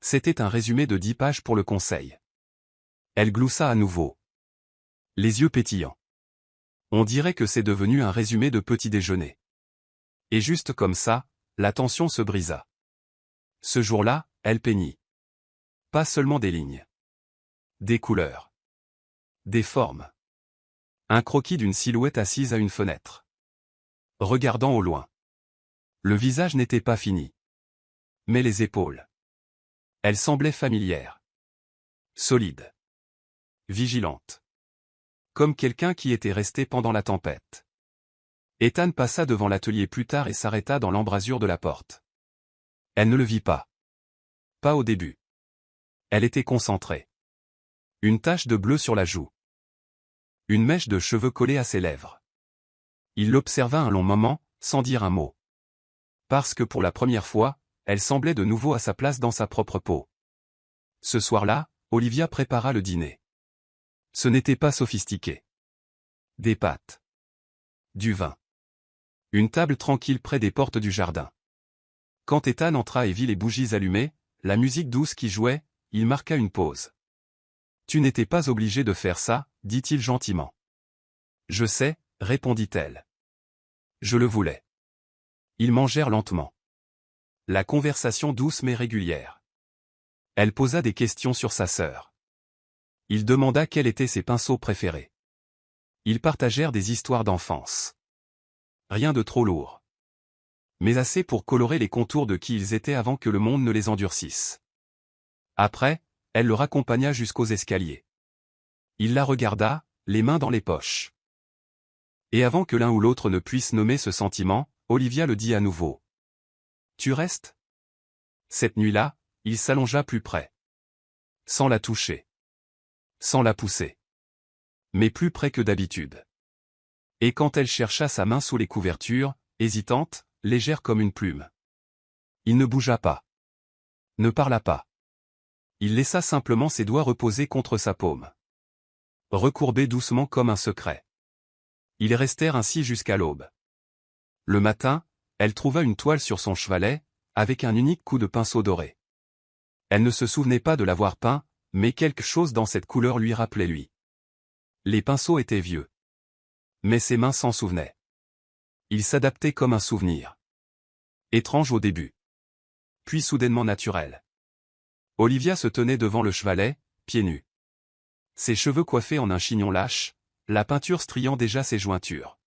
C'était un résumé de 10 pages pour le conseil. Elle gloussa à nouveau. Les yeux pétillants. On dirait que c'est devenu un résumé de petit déjeuner. Et juste comme ça, la tension se brisa. Ce jour-là, elle peignit. Pas seulement des lignes. Des couleurs. Des formes. Un croquis d'une silhouette assise à une fenêtre. Regardant au loin. Le visage n'était pas fini. Mais les épaules. Elles semblaient familières. Solides. Vigilantes. Comme quelqu'un qui était resté pendant la tempête. Ethan passa devant l'atelier plus tard et s'arrêta dans l'embrasure de la porte. Elle ne le vit pas. Pas au début. Elle était concentrée. Une tache de bleu sur la joue. Une mèche de cheveux collée à ses lèvres. Il l'observa un long moment, sans dire un mot. Parce que pour la première fois, elle semblait de nouveau à sa place dans sa propre peau. Ce soir-là, Olivia prépara le dîner. Ce n'était pas sophistiqué. Des pâtes. Du vin. Une table tranquille près des portes du jardin. Quand Ethan entra et vit les bougies allumées, la musique douce qui jouait, il marqua une pause. « Tu n'étais pas obligé de faire ça, dit-il gentiment. »« Je sais, répondit-elle. Je le voulais. » Ils mangèrent lentement. La conversation douce mais régulière. Elle posa des questions sur sa sœur. Il demanda quels étaient ses pinceaux préférés. Ils partagèrent des histoires d'enfance. Rien de trop lourd. Mais assez pour colorer les contours de qui ils étaient avant que le monde ne les endurcisse. Après, elle le raccompagna jusqu'aux escaliers. Il la regarda, les mains dans les poches. Et avant que l'un ou l'autre ne puisse nommer ce sentiment, Olivia le dit à nouveau. « Tu restes ?» Cette nuit-là, il s'allongea plus près. Sans la toucher. Sans la pousser. Mais plus près que d'habitude. Et quand elle chercha sa main sous les couvertures, hésitante, légère comme une plume. Il ne bougea pas. Ne parla pas. Il laissa simplement ses doigts reposer contre sa paume. Recourbés doucement comme un secret. Ils restèrent ainsi jusqu'à l'aube. Le matin, elle trouva une toile sur son chevalet, avec un unique coup de pinceau doré. Elle ne se souvenait pas de l'avoir peint, mais quelque chose dans cette couleur lui rappelait lui. Les pinceaux étaient vieux. Mais ses mains s'en souvenaient. Ils s'adaptaient comme un souvenir. Étrange au début. Puis soudainement naturel. Olivia se tenait devant le chevalet, pieds nus. Ses cheveux coiffés en un chignon lâche, la peinture striant déjà ses jointures.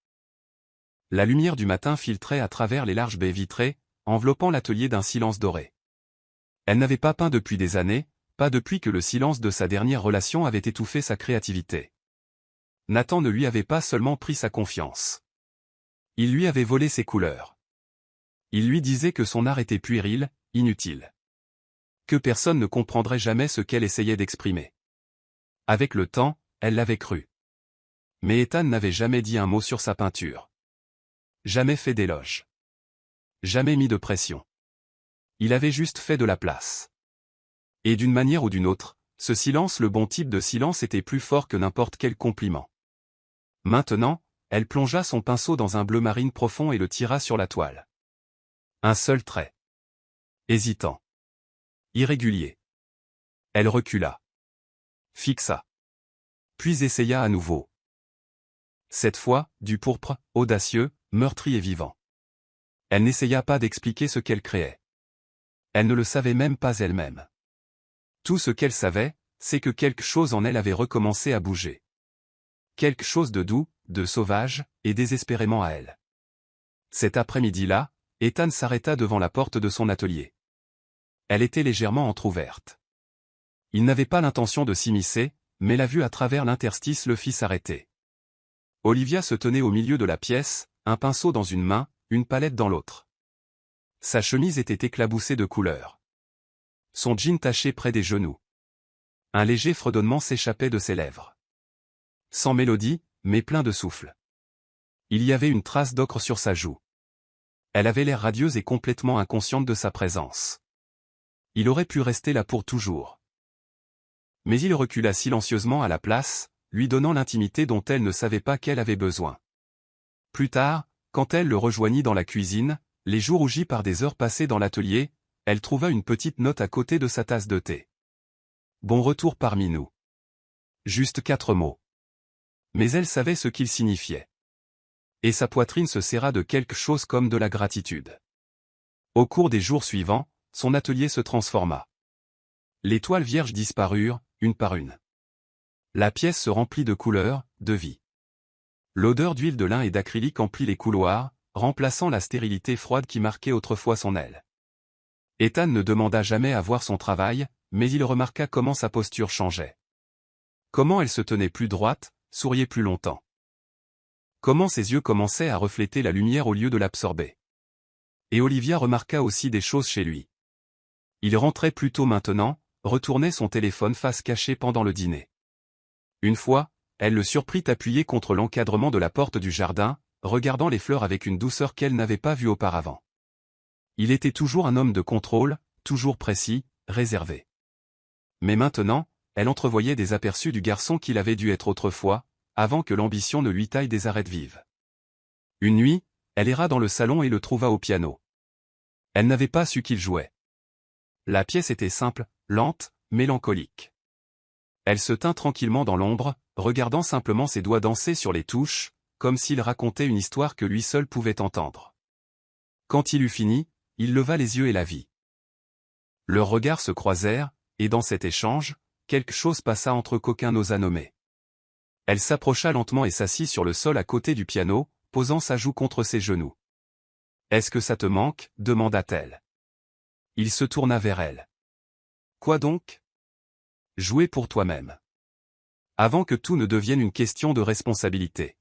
La lumière du matin filtrait à travers les larges baies vitrées, enveloppant l'atelier d'un silence doré. Elle n'avait pas peint depuis des années, pas depuis que le silence de sa dernière relation avait étouffé sa créativité. Nathan ne lui avait pas seulement pris sa confiance. Il lui avait volé ses couleurs. Il lui disait que son art était puéril, inutile. Que personne ne comprendrait jamais ce qu'elle essayait d'exprimer. Avec le temps, elle l'avait cru. Mais Ethan n'avait jamais dit un mot sur sa peinture. Jamais fait d'éloge. Jamais mis de pression. Il avait juste fait de la place. Et d'une manière ou d'une autre, ce silence, le bon type de silence, était plus fort que n'importe quel compliment. Maintenant, elle plongea son pinceau dans un bleu marine profond et le tira sur la toile. Un seul trait. Hésitant. Irrégulier. Elle recula. Fixa. Puis essaya à nouveau. Cette fois, du pourpre, audacieux, meurtri et vivant. Elle n'essaya pas d'expliquer ce qu'elle créait. Elle ne le savait même pas elle-même. Tout ce qu'elle savait, c'est que quelque chose en elle avait recommencé à bouger. Quelque chose de doux, de sauvage, et désespérément à elle. Cet après-midi-là, Ethan s'arrêta devant la porte de son atelier. Elle était légèrement entr'ouverte. Il n'avait pas l'intention de s'immiscer, mais la vue à travers l'interstice le fit s'arrêter. Olivia se tenait au milieu de la pièce, un pinceau dans une main, une palette dans l'autre. Sa chemise était éclaboussée de couleurs. Son jean taché près des genoux. Un léger fredonnement s'échappait de ses lèvres. Sans mélodie, mais plein de souffle. Il y avait une trace d'ocre sur sa joue. Elle avait l'air radieuse et complètement inconsciente de sa présence. Il aurait pu rester là pour toujours. Mais il recula silencieusement à la place, lui donnant l'intimité dont elle ne savait pas qu'elle avait besoin. Plus tard, quand elle le rejoignit dans la cuisine, les joues rougies par des heures passées dans l'atelier, elle trouva une petite note à côté de sa tasse de thé. Bon retour parmi nous. Juste 4 mots. Mais elle savait ce qu'ils signifiaient. Et sa poitrine se serra de quelque chose comme de la gratitude. Au cours des jours suivants, son atelier se transforma. Les toiles vierges disparurent, une par une. La pièce se remplit de couleurs, de vie. L'odeur d'huile de lin et d'acrylique emplit les couloirs, remplaçant la stérilité froide qui marquait autrefois son aile. Ethan ne demanda jamais à voir son travail, mais il remarqua comment sa posture changeait. Comment elle se tenait plus droite, souriait plus longtemps. Comment ses yeux commençaient à refléter la lumière au lieu de l'absorber. Et Olivia remarqua aussi des choses chez lui. Il rentrait plus tôt maintenant, retournait son téléphone face cachée pendant le dîner. Une fois, elle le surprit appuyé contre l'encadrement de la porte du jardin, regardant les fleurs avec une douceur qu'elle n'avait pas vue auparavant. Il était toujours un homme de contrôle, toujours précis, réservé. Mais maintenant, elle entrevoyait des aperçus du garçon qu'il avait dû être autrefois, avant que l'ambition ne lui taille des arêtes vives. Une nuit, elle erra dans le salon et le trouva au piano. Elle n'avait pas su qu'il jouait. La pièce était simple, lente, mélancolique. Elle se tint tranquillement dans l'ombre, regardant simplement ses doigts danser sur les touches, comme s'il racontait une histoire que lui seul pouvait entendre. Quand il eut fini, il leva les yeux et la vit. Leurs regards se croisèrent, et dans cet échange, quelque chose passa entre qu'aucun n'osa nommer. Elle s'approcha lentement et s'assit sur le sol à côté du piano, posant sa joue contre ses genoux. « Est-ce que ça te manque ?» demanda-t-elle. Il se tourna vers elle. « Quoi donc ?»« Jouer pour toi-même. Avant que tout ne devienne une question de responsabilité. »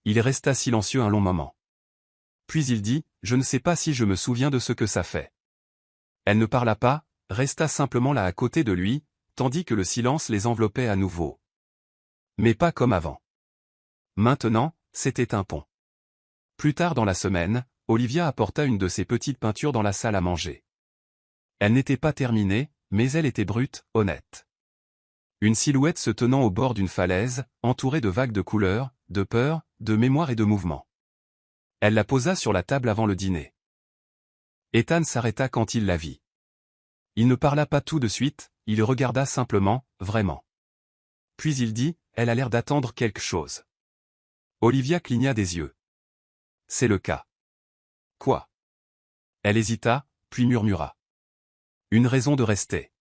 Il resta silencieux un long moment. Puis il dit, « Je ne sais pas si je me souviens de ce que ça fait. » Elle ne parla pas, resta simplement là à côté de lui, tandis que le silence les enveloppait à nouveau. Mais pas comme avant. Maintenant, c'était un pont. Plus tard dans la semaine, Olivia apporta une de ses petites peintures dans la salle à manger. Elle n'était pas terminée, mais elle était brute, honnête. Une silhouette se tenant au bord d'une falaise, entourée de vagues de couleurs, de peur, de mémoire et de mouvement. Elle la posa sur la table avant le dîner. Ethan s'arrêta quand il la vit. Il ne parla pas tout de suite, il regarda simplement, vraiment. Puis il dit, « Elle a l'air d'attendre quelque chose. » Olivia cligna des yeux. « C'est le cas. » « Quoi ?» Elle hésita, puis murmura. « Une raison de rester. »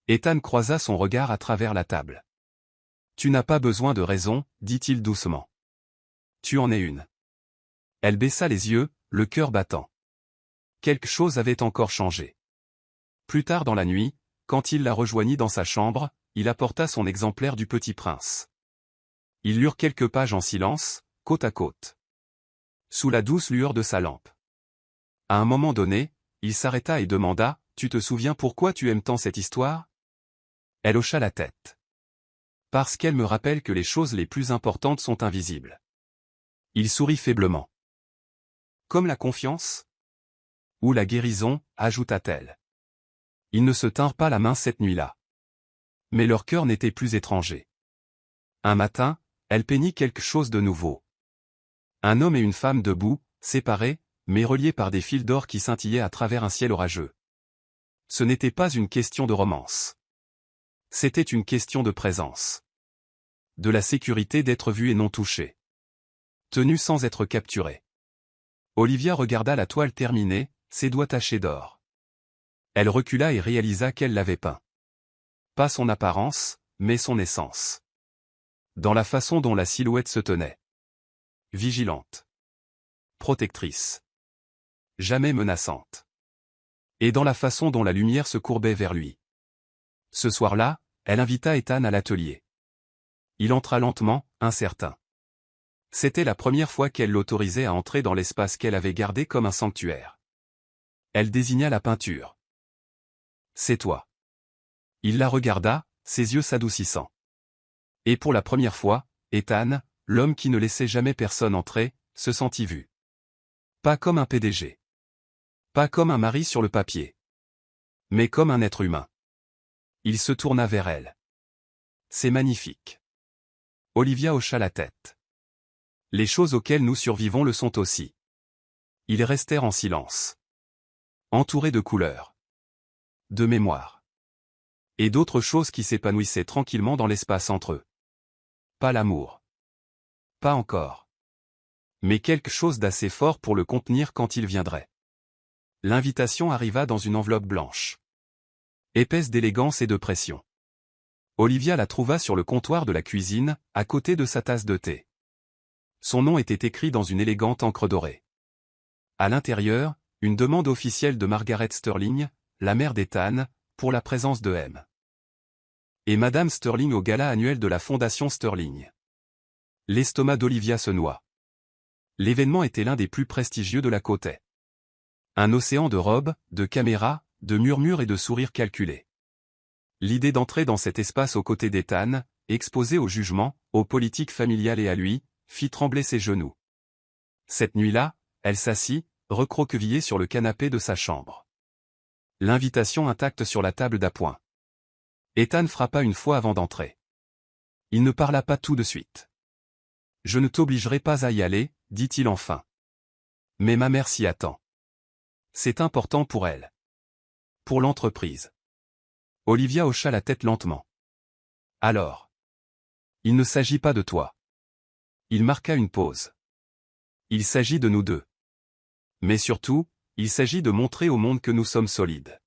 Ethan croisa son regard à travers la table. « Tu n'as pas besoin de raison, dit-il doucement. Tu en es une. » Elle baissa les yeux, le cœur battant. Quelque chose avait encore changé. Plus tard dans la nuit, quand il la rejoignit dans sa chambre, il apporta son exemplaire du Petit Prince. Ils lurent quelques pages en silence, côte à côte. Sous la douce lueur de sa lampe. À un moment donné, il s'arrêta et demanda, « Tu te souviens pourquoi tu aimes tant cette histoire ?» Elle hocha la tête. « Parce qu'elle me rappelle que les choses les plus importantes sont invisibles. » Il sourit faiblement. « Comme la confiance ? Ou la guérison, ajouta-t-elle. Ils ne se tinrent pas la main cette nuit-là. Mais leur cœur n'était plus étranger. Un matin, elle peignit quelque chose de nouveau. Un homme et une femme debout, séparés, mais reliés par des fils d'or qui scintillaient à travers un ciel orageux. Ce n'était pas une question de romance. C'était une question de présence. De la sécurité d'être vu et non touché. Tenu sans être capturé. Olivia regarda la toile terminée, ses doigts tachés d'or. Elle recula et réalisa qu'elle l'avait peint. Pas son apparence, mais son essence. Dans la façon dont la silhouette se tenait. Vigilante. Protectrice. Jamais menaçante. Et dans la façon dont la lumière se courbait vers lui. Ce soir-là, elle invita Ethan à l'atelier. Il entra lentement, incertain. C'était la première fois qu'elle l'autorisait à entrer dans l'espace qu'elle avait gardé comme un sanctuaire. Elle désigna la peinture. « C'est toi. » Il la regarda, ses yeux s'adoucissant. Et pour la première fois, Ethan, l'homme qui ne laissait jamais personne entrer, se sentit vu. Pas comme un PDG. Pas comme un mari sur le papier. Mais comme un être humain. Il se tourna vers elle. « C'est magnifique. » Olivia hocha la tête. « Les choses auxquelles nous survivons le sont aussi. » Ils restèrent en silence. Entourés de couleurs. De mémoire. Et d'autres choses qui s'épanouissaient tranquillement dans l'espace entre eux. Pas l'amour. Pas encore. Mais quelque chose d'assez fort pour le contenir quand il viendrait. L'invitation arriva dans une enveloppe blanche. Épaisse d'élégance et de pression. Olivia la trouva sur le comptoir de la cuisine, à côté de sa tasse de thé. Son nom était écrit dans une élégante encre dorée. À l'intérieur, une demande officielle de Margaret Sterling, la mère d'Ethan, pour la présence de M. et Madame Sterling au gala annuel de la Fondation Sterling. L'estomac d'Olivia se noua. L'événement était l'un des plus prestigieux de la côte. Un océan de robes, de caméras, de murmures et de sourires calculés. L'idée d'entrer dans cet espace aux côtés d'Ethan, exposé au jugement, aux politiques familiales et à lui, fit trembler ses genoux. Cette nuit-là, elle s'assit, recroquevillée sur le canapé de sa chambre. L'invitation intacte sur la table d'appoint. Ethan frappa une fois avant d'entrer. Il ne parla pas tout de suite. « Je ne t'obligerai pas à y aller, » dit-il enfin. « Mais ma mère s'y attend. C'est important pour elle. Pour l'entreprise. » Olivia hocha la tête lentement. « Alors. Il ne s'agit pas de toi. » Il marqua une pause. « Il s'agit de nous deux. Mais surtout, il s'agit de montrer au monde que nous sommes solides. »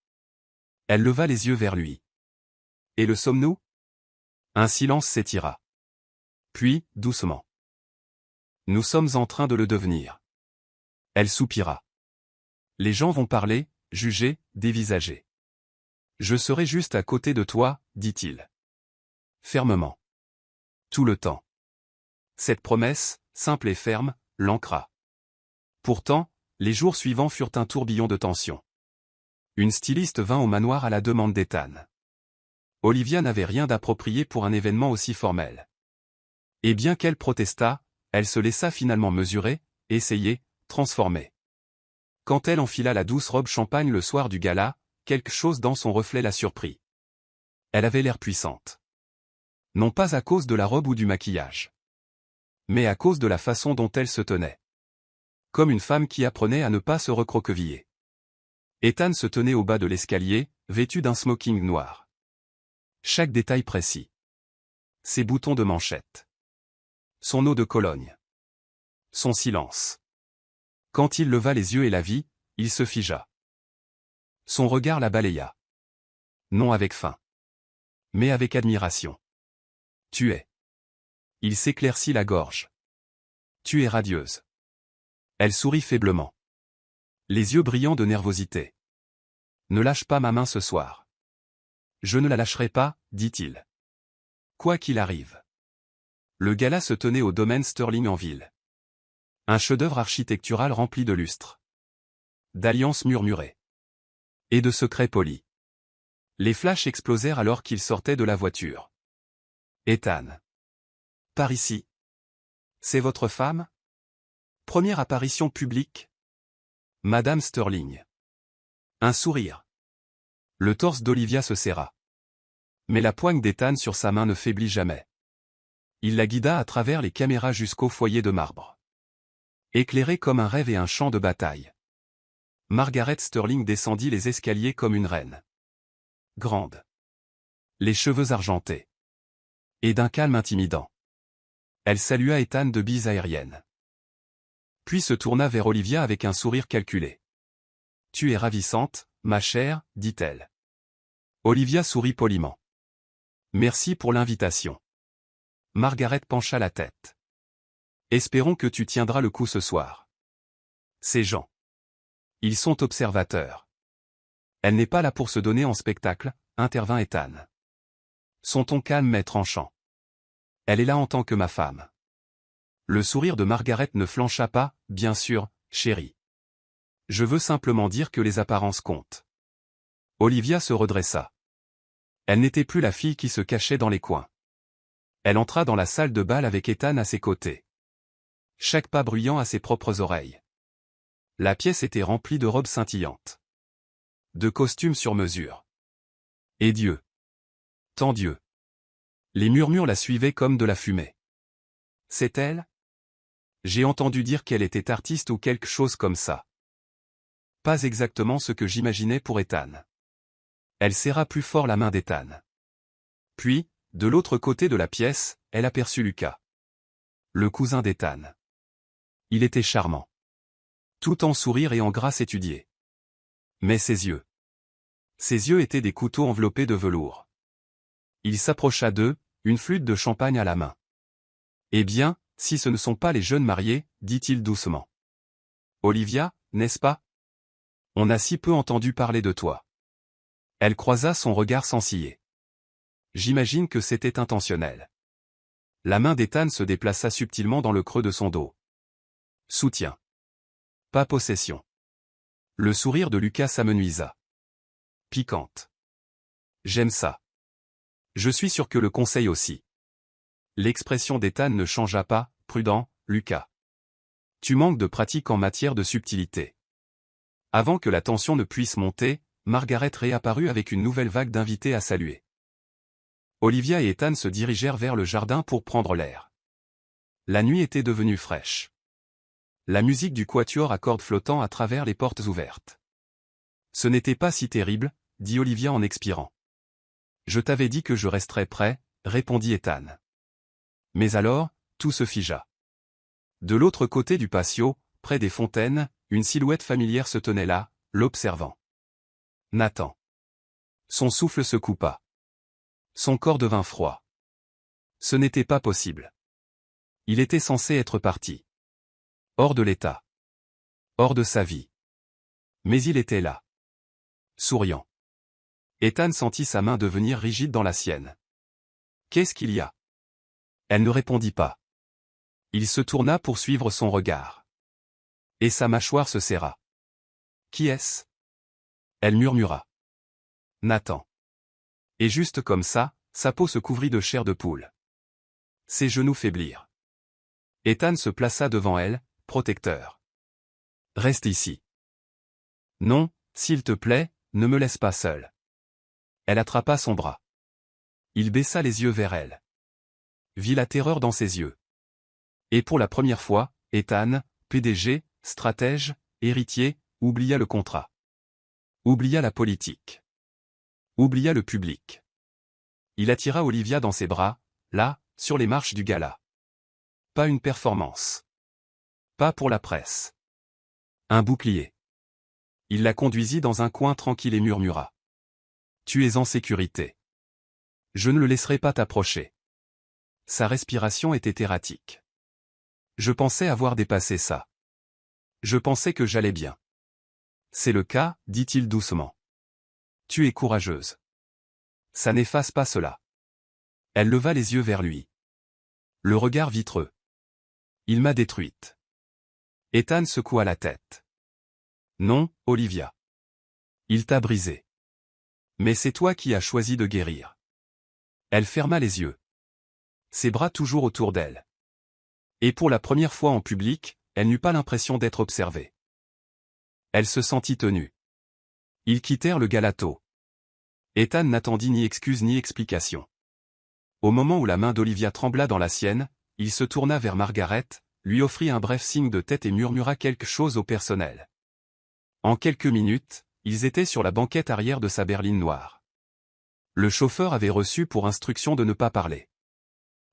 Elle leva les yeux vers lui. « Et le sommes-nous » Un silence s'étira. Puis, doucement. « Nous sommes en train de le devenir. » Elle soupira. « Les gens vont parler, juger, dévisager. Je serai juste à côté de toi, dit-il. Fermement. Tout le temps. » Cette promesse, simple et ferme, l'ancra. Pourtant, les jours suivants furent un tourbillon de tension. Une styliste vint au manoir à la demande d'Ethan. Olivia n'avait rien d'approprié pour un événement aussi formel. Et bien qu'elle protestât, elle se laissa finalement mesurer, essayer, transformer. Quand elle enfila la douce robe champagne le soir du gala, quelque chose dans son reflet la surprit. Elle avait l'air puissante. Non pas à cause de la robe ou du maquillage. Mais à cause de la façon dont elle se tenait. Comme une femme qui apprenait à ne pas se recroqueviller. Ethan se tenait au bas de l'escalier, vêtu d'un smoking noir. Chaque détail précis. Ses boutons de manchette. Son eau de Cologne. Son silence. Quand il leva les yeux et la vit, il se figea. Son regard la balaya. Non avec faim. Mais avec admiration. Tu es. Il s'éclaircit la gorge. Tu es radieuse. Elle sourit faiblement. Les yeux brillants de nervosité. Ne lâche pas ma main ce soir. Je ne la lâcherai pas, dit-il. Quoi qu'il arrive. Le gala se tenait au domaine Sterling en ville. Un chef-d'œuvre architectural rempli de lustres. D'alliances murmurées. Et de secrets polis. Les flashs explosèrent alors qu'il sortait de la voiture. Ethan. Par ici. C'est votre femme ? Première apparition publique ? Madame Sterling. Un sourire. Le torse d'Olivia se serra. Mais la poigne d'Ethan sur sa main ne faiblit jamais. Il la guida à travers les caméras jusqu'au foyer de marbre. Éclairé comme un rêve et un champ de bataille. Margaret Sterling descendit les escaliers comme une reine. Grande. Les cheveux argentés. Et d'un calme intimidant. Elle salua Ethan de bises aériennes. Puis se tourna vers Olivia avec un sourire calculé. « Tu es ravissante, ma chère, dit-elle. » Olivia sourit poliment. « Merci pour l'invitation. » Margaret pencha la tête. « Espérons que tu tiendras le coup ce soir. » Ces gens. Ils sont observateurs. Elle n'est pas là pour se donner en spectacle, intervint Ethan. Son ton calme est tranchant. Elle est là en tant que ma femme. Le sourire de Margaret ne flancha pas, bien sûr, chérie. Je veux simplement dire que les apparences comptent. Olivia se redressa. Elle n'était plus la fille qui se cachait dans les coins. Elle entra dans la salle de bal avec Ethan à ses côtés. Chaque pas bruyant à ses propres oreilles. La pièce était remplie de robes scintillantes. De costumes sur mesure. Et Dieu. Tant Dieu. Les murmures la suivaient comme de la fumée. C'est elle? J'ai entendu dire qu'elle était artiste ou quelque chose comme ça. Pas exactement ce que j'imaginais pour Ethan. Elle serra plus fort la main d'Ethan. Puis, de l'autre côté de la pièce, elle aperçut Lucas. Le cousin d'Ethan. Il était charmant. Tout en sourire et en grâce étudiée. Mais ses yeux. Ses yeux étaient des couteaux enveloppés de velours. Il s'approcha d'eux, une flûte de champagne à la main. Eh bien, si ce ne sont pas les jeunes mariés, dit-il doucement. Olivia, n'est-ce pas? On a si peu entendu parler de toi. Elle croisa son regard sans ciller. J'imagine que c'était intentionnel. La main d'Ethan se déplaça subtilement dans le creux de son dos. Soutien. Pas possession. Le sourire de Lucas s'amenuisa. Piquante. J'aime ça. Je suis sûr que le conseil aussi. L'expression d'Ethan ne changea pas, prudent, Lucas. Tu manques de pratique en matière de subtilité. Avant que la tension ne puisse monter, Margaret réapparut avec une nouvelle vague d'invités à saluer. Olivia et Ethan se dirigèrent vers le jardin pour prendre l'air. La nuit était devenue fraîche. La musique du quatuor à cordes flottant à travers les portes ouvertes. Ce n'était pas si terrible, dit Olivia en expirant. Je t'avais dit que je resterais prêt, répondit Ethan. Mais alors, tout se figea. De l'autre côté du patio, près des fontaines, une silhouette familière se tenait là, l'observant. Nathan. Son souffle se coupa. Son corps devint froid. Ce n'était pas possible. Il était censé être parti. Hors de l'état. Hors de sa vie. Mais il était là. Souriant. Ethan sentit sa main devenir rigide dans la sienne. Qu'est-ce qu'il y a? Elle ne répondit pas. Il se tourna pour suivre son regard. Et sa mâchoire se serra. Qui est-ce? Elle murmura. Nathan. Et juste comme ça, sa peau se couvrit de chair de poule. Ses genoux faiblirent. Ethan se plaça devant elle, protecteur. Reste ici. Non, s'il te plaît, ne me laisse pas seul. Elle attrapa son bras. Il baissa les yeux vers elle. Vit la terreur dans ses yeux. Et pour la première fois, Ethan, PDG, stratège, héritier, oublia le contrat. Oublia la politique. Oublia le public. Il attira Olivia dans ses bras, là, sur les marches du gala. Pas une performance. Pas pour la presse. Un bouclier. Il la conduisit dans un coin tranquille et murmura. Tu es en sécurité. Je ne le laisserai pas t'approcher. Sa respiration était erratique. Je pensais avoir dépassé ça. Je pensais que j'allais bien. C'est le cas, dit-il doucement. Tu es courageuse. Ça n'efface pas cela. Elle leva les yeux vers lui. Le regard vitreux. Il m'a détruite. Ethan secoua la tête. Non, Olivia. Il t'a brisé. Mais c'est toi qui as choisi de guérir. Elle ferma les yeux. Ses bras toujours autour d'elle. Et pour la première fois en public, elle n'eut pas l'impression d'être observée. Elle se sentit tenue. Ils quittèrent le galato. Ethan n'attendit ni excuse ni explication. Au moment où la main d'Olivia trembla dans la sienne, il se tourna vers Margaret, lui offrit un bref signe de tête et murmura quelque chose au personnel. En quelques minutes, ils étaient sur la banquette arrière de sa berline noire. Le chauffeur avait reçu pour instruction de ne pas parler.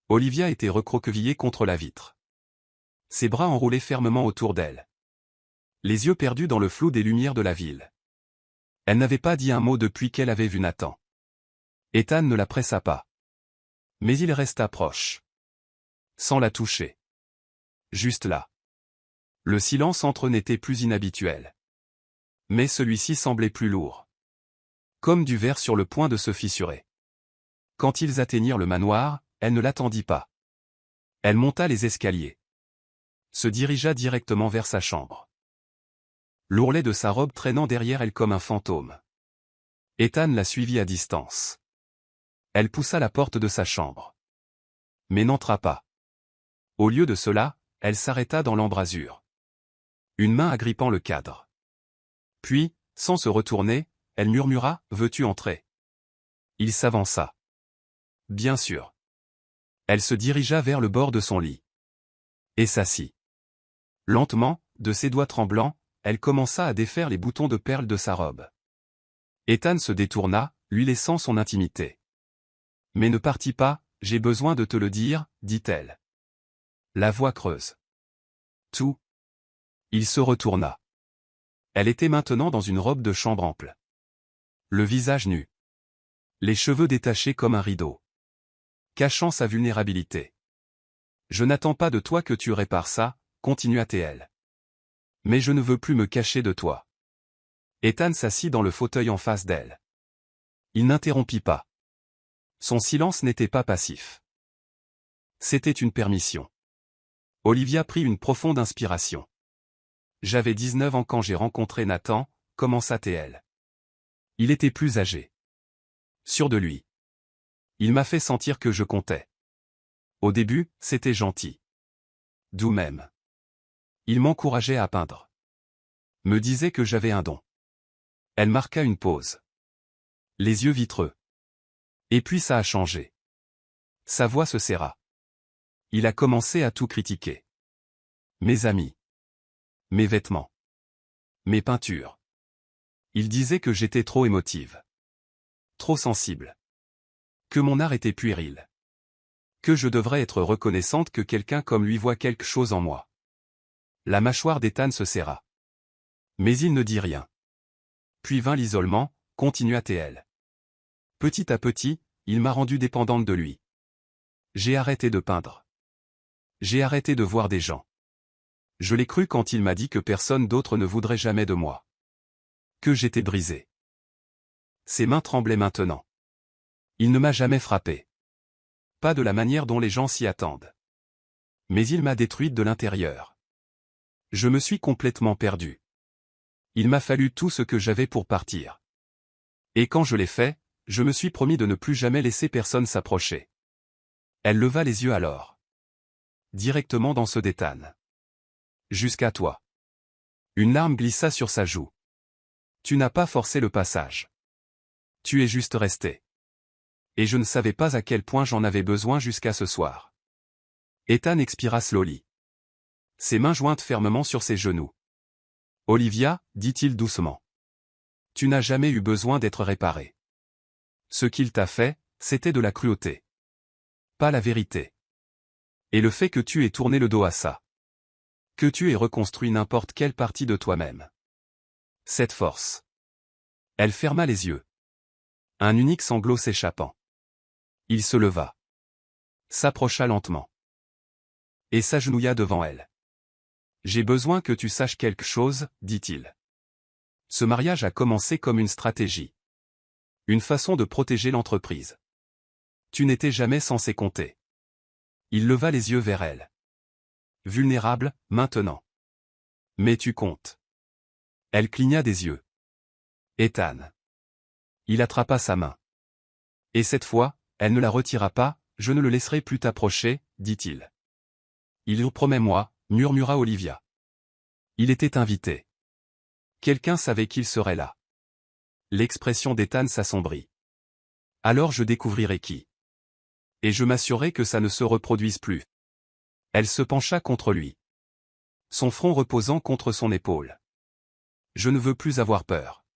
Olivia était recroquevillée contre la vitre. Ses bras enroulés fermement autour d'elle. Les yeux perdus dans le flou des lumières de la ville. Elle n'avait pas dit un mot depuis qu'elle avait vu Nathan. Ethan ne la pressa pas. Mais il resta proche. Sans la toucher. Juste là. Le silence entre eux n'était plus inhabituel. Mais celui-ci semblait plus lourd. Comme du verre sur le point de se fissurer. Quand ils atteignirent le manoir, elle ne l'attendit pas. Elle monta les escaliers. Se dirigea directement vers sa chambre. L'ourlet de sa robe traînant derrière elle comme un fantôme. Ethan la suivit à distance. Elle poussa la porte de sa chambre. Mais n'entra pas. Au lieu de cela, elle s'arrêta dans l'embrasure. Une main agrippant le cadre. Puis, sans se retourner, elle murmura « Veux-tu entrer ?» Il s'avança. Bien sûr. Elle se dirigea vers le bord de son lit. Et s'assit. Lentement, de ses doigts tremblants, elle commença à défaire les boutons de perles de sa robe. Ethan se détourna, lui laissant son intimité. « Mais ne partis pas, j'ai besoin de te le dire, dit-elle. La voix creuse. Tout. Il se retourna. Elle était maintenant dans une robe de chambre ample. Le visage nu. Les cheveux détachés comme un rideau. Cachant sa vulnérabilité. Je n'attends pas de toi que tu répares ça, continua-t-elle. Mais je ne veux plus me cacher de toi. Ethan s'assit dans le fauteuil en face d'elle. Il n'interrompit pas. Son silence n'était pas passif. C'était une permission. Olivia prit une profonde inspiration. J'avais 19 ans quand j'ai rencontré Nathan, commença-t-elle. Il était plus âgé. Sûr de lui. Il m'a fait sentir que je comptais. Au début, c'était gentil. D'où même. Il m'encourageait à peindre. Me disait que j'avais un don. Elle marqua une pause. Les yeux vitreux. Et puis ça a changé. Sa voix se serra. Il a commencé à tout critiquer. Mes amis. Mes vêtements. Mes peintures. Il disait que j'étais trop émotive. Trop sensible. Que mon art était puéril. Que je devrais être reconnaissante que quelqu'un comme lui voit quelque chose en moi. La mâchoire d'Ethan se serra. Mais il ne dit rien. Puis vint l'isolement, continua-t-elle. Petit à petit, il m'a rendue dépendante de lui. J'ai arrêté de peindre. J'ai arrêté de voir des gens. Je l'ai cru quand il m'a dit que personne d'autre ne voudrait jamais de moi. Que j'étais brisée. Ses mains tremblaient maintenant. Il ne m'a jamais frappé. Pas de la manière dont les gens s'y attendent. Mais il m'a détruite de l'intérieur. Je me suis complètement perdue. Il m'a fallu tout ce que j'avais pour partir. Et quand je l'ai fait, je me suis promis de ne plus jamais laisser personne s'approcher. Elle leva les yeux alors. Directement dans ceux d'Ethan. Jusqu'à toi. Une larme glissa sur sa joue. Tu n'as pas forcé le passage. Tu es juste resté. Et je ne savais pas à quel point j'en avais besoin jusqu'à ce soir. Ethan expira slowly. Ses mains jointes fermement sur ses genoux. Olivia, dit-il doucement. Tu n'as jamais eu besoin d'être réparée. Ce qu'il t'a fait, c'était de la cruauté. Pas la vérité. Et le fait que tu aies tourné le dos à ça. Que tu aies reconstruit n'importe quelle partie de toi-même. Cette force. Elle ferma les yeux. Un unique sanglot s'échappant. Il se leva. S'approcha lentement. Et s'agenouilla devant elle. J'ai besoin que tu saches quelque chose, dit-il. Ce mariage a commencé comme une stratégie. Une façon de protéger l'entreprise. Tu n'étais jamais censé compter. Il leva les yeux vers elle. Vulnérable, maintenant. Mais tu comptes. Elle cligna des yeux. Ethan. Il attrapa sa main. Et cette fois, elle ne la retira pas, je ne le laisserai plus t'approcher, dit-il. Il vous promet moi, murmura Olivia. Il était invité. Quelqu'un savait qu'il serait là. L'expression d'Ethan s'assombrit. Alors je découvrirai qui. Et je m'assurerai que ça ne se reproduise plus. Elle se pencha contre lui. Son front reposant contre son épaule. Je ne veux plus avoir peur.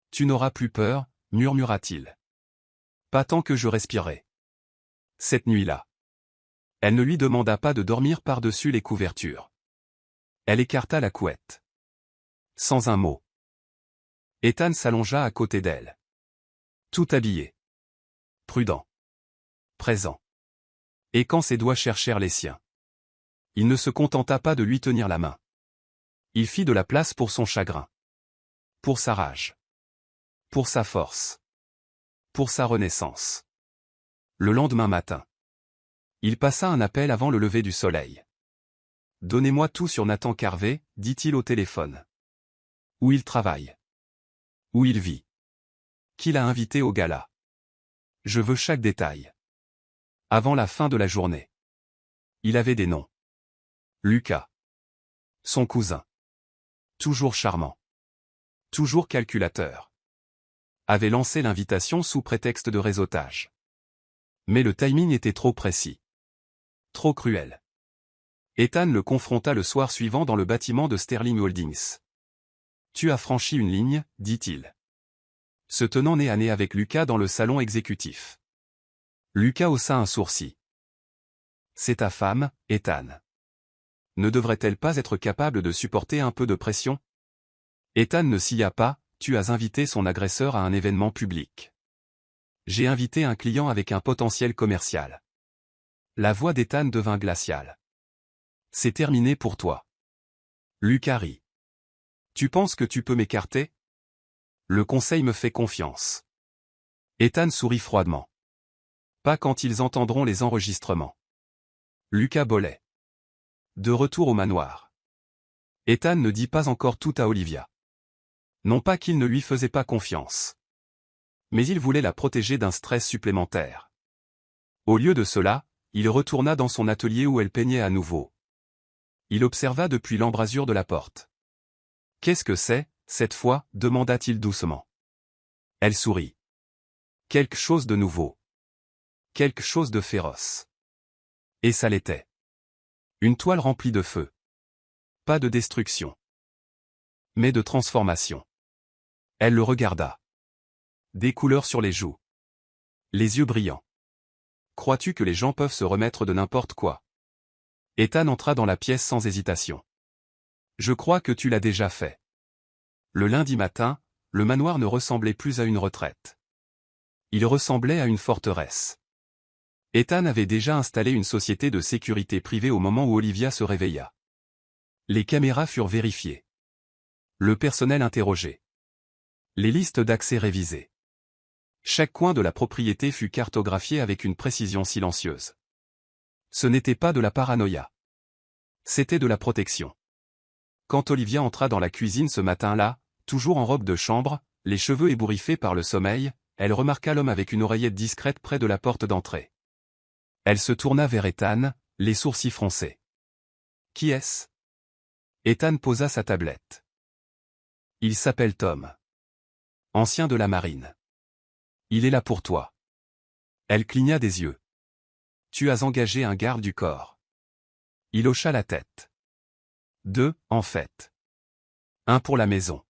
Tu n'auras plus peur, murmura-t-il. Pas tant que je respirerai. Cette nuit-là. Elle ne lui demanda pas de dormir par-dessus les couvertures. Elle écarta la couette. Sans un mot. Ethan s'allongea à côté d'elle. Tout habillé. Prudent. Présent. Et quand ses doigts cherchèrent les siens. Il ne se contenta pas de lui tenir la main. Il fit de la place pour son chagrin. Pour sa rage. Pour sa force. Pour sa renaissance. Le lendemain matin. Il passa un appel avant le lever du soleil. « Donnez-moi tout sur Nathan Carvey, dit-il au téléphone. Où il travaille. Où il vit. Qui l'a invité au gala. Je veux chaque détail. » Avant la fin de la journée. Il avait des noms. Lucas. Son cousin. Toujours charmant. Toujours calculateur. Avait lancé l'invitation sous prétexte de réseautage. Mais le timing était trop précis. Trop cruel. Ethan le confronta le soir suivant dans le bâtiment de Sterling Holdings. « Tu as franchi une ligne, dit-il. » Se tenant nez à nez avec Lucas dans le salon exécutif. Lucas haussa un sourcil. « C'est ta femme, Ethan. Ne devrait-elle pas être capable de supporter un peu de pression ?» Ethan ne sia pas, « Tu as invité son agresseur à un événement public. J'ai invité un client avec un potentiel commercial. » La voix d'Ethan devint glaciale. « C'est terminé pour toi. » Lucas rit. « Tu penses que tu peux m'écarter ? Le conseil me fait confiance. » Ethan sourit froidement. « Pas quand ils entendront les enregistrements. » Lucas bolait. De retour au manoir. Ethan ne dit pas encore tout à Olivia. Non pas qu'il ne lui faisait pas confiance. Mais il voulait la protéger d'un stress supplémentaire. Au lieu de cela, il retourna dans son atelier où elle peignait à nouveau. Il observa depuis l'embrasure de la porte. « Qu'est-ce que c'est, cette fois » demanda-t-il doucement. Elle sourit. Quelque chose de nouveau. Quelque chose de féroce. Et ça l'était. Une toile remplie de feu. Pas de destruction. Mais de transformation. Elle le regarda. Des couleurs sur les joues. Les yeux brillants. Crois-tu que les gens peuvent se remettre de n'importe quoi? Ethan entra dans la pièce sans hésitation. Je crois que tu l'as déjà fait. Le lundi matin, le manoir ne ressemblait plus à une retraite. Il ressemblait à une forteresse. Ethan avait déjà installé une société de sécurité privée au moment où Olivia se réveilla. Les caméras furent vérifiées. Le personnel interrogé. Les listes d'accès révisées. Chaque coin de la propriété fut cartographié avec une précision silencieuse. Ce n'était pas de la paranoïa. C'était de la protection. Quand Olivia entra dans la cuisine ce matin-là, toujours en robe de chambre, les cheveux ébouriffés par le sommeil, elle remarqua l'homme avec une oreillette discrète près de la porte d'entrée. Elle se tourna vers Ethan, les sourcils froncés. « Qui est-ce » Ethan posa sa tablette. « Il s'appelle Tom. Ancien de la marine. Il est là pour toi. » Elle cligna des yeux. « Tu as engagé un garde du corps. » Il hocha la tête. « 2, en fait. Un pour la maison.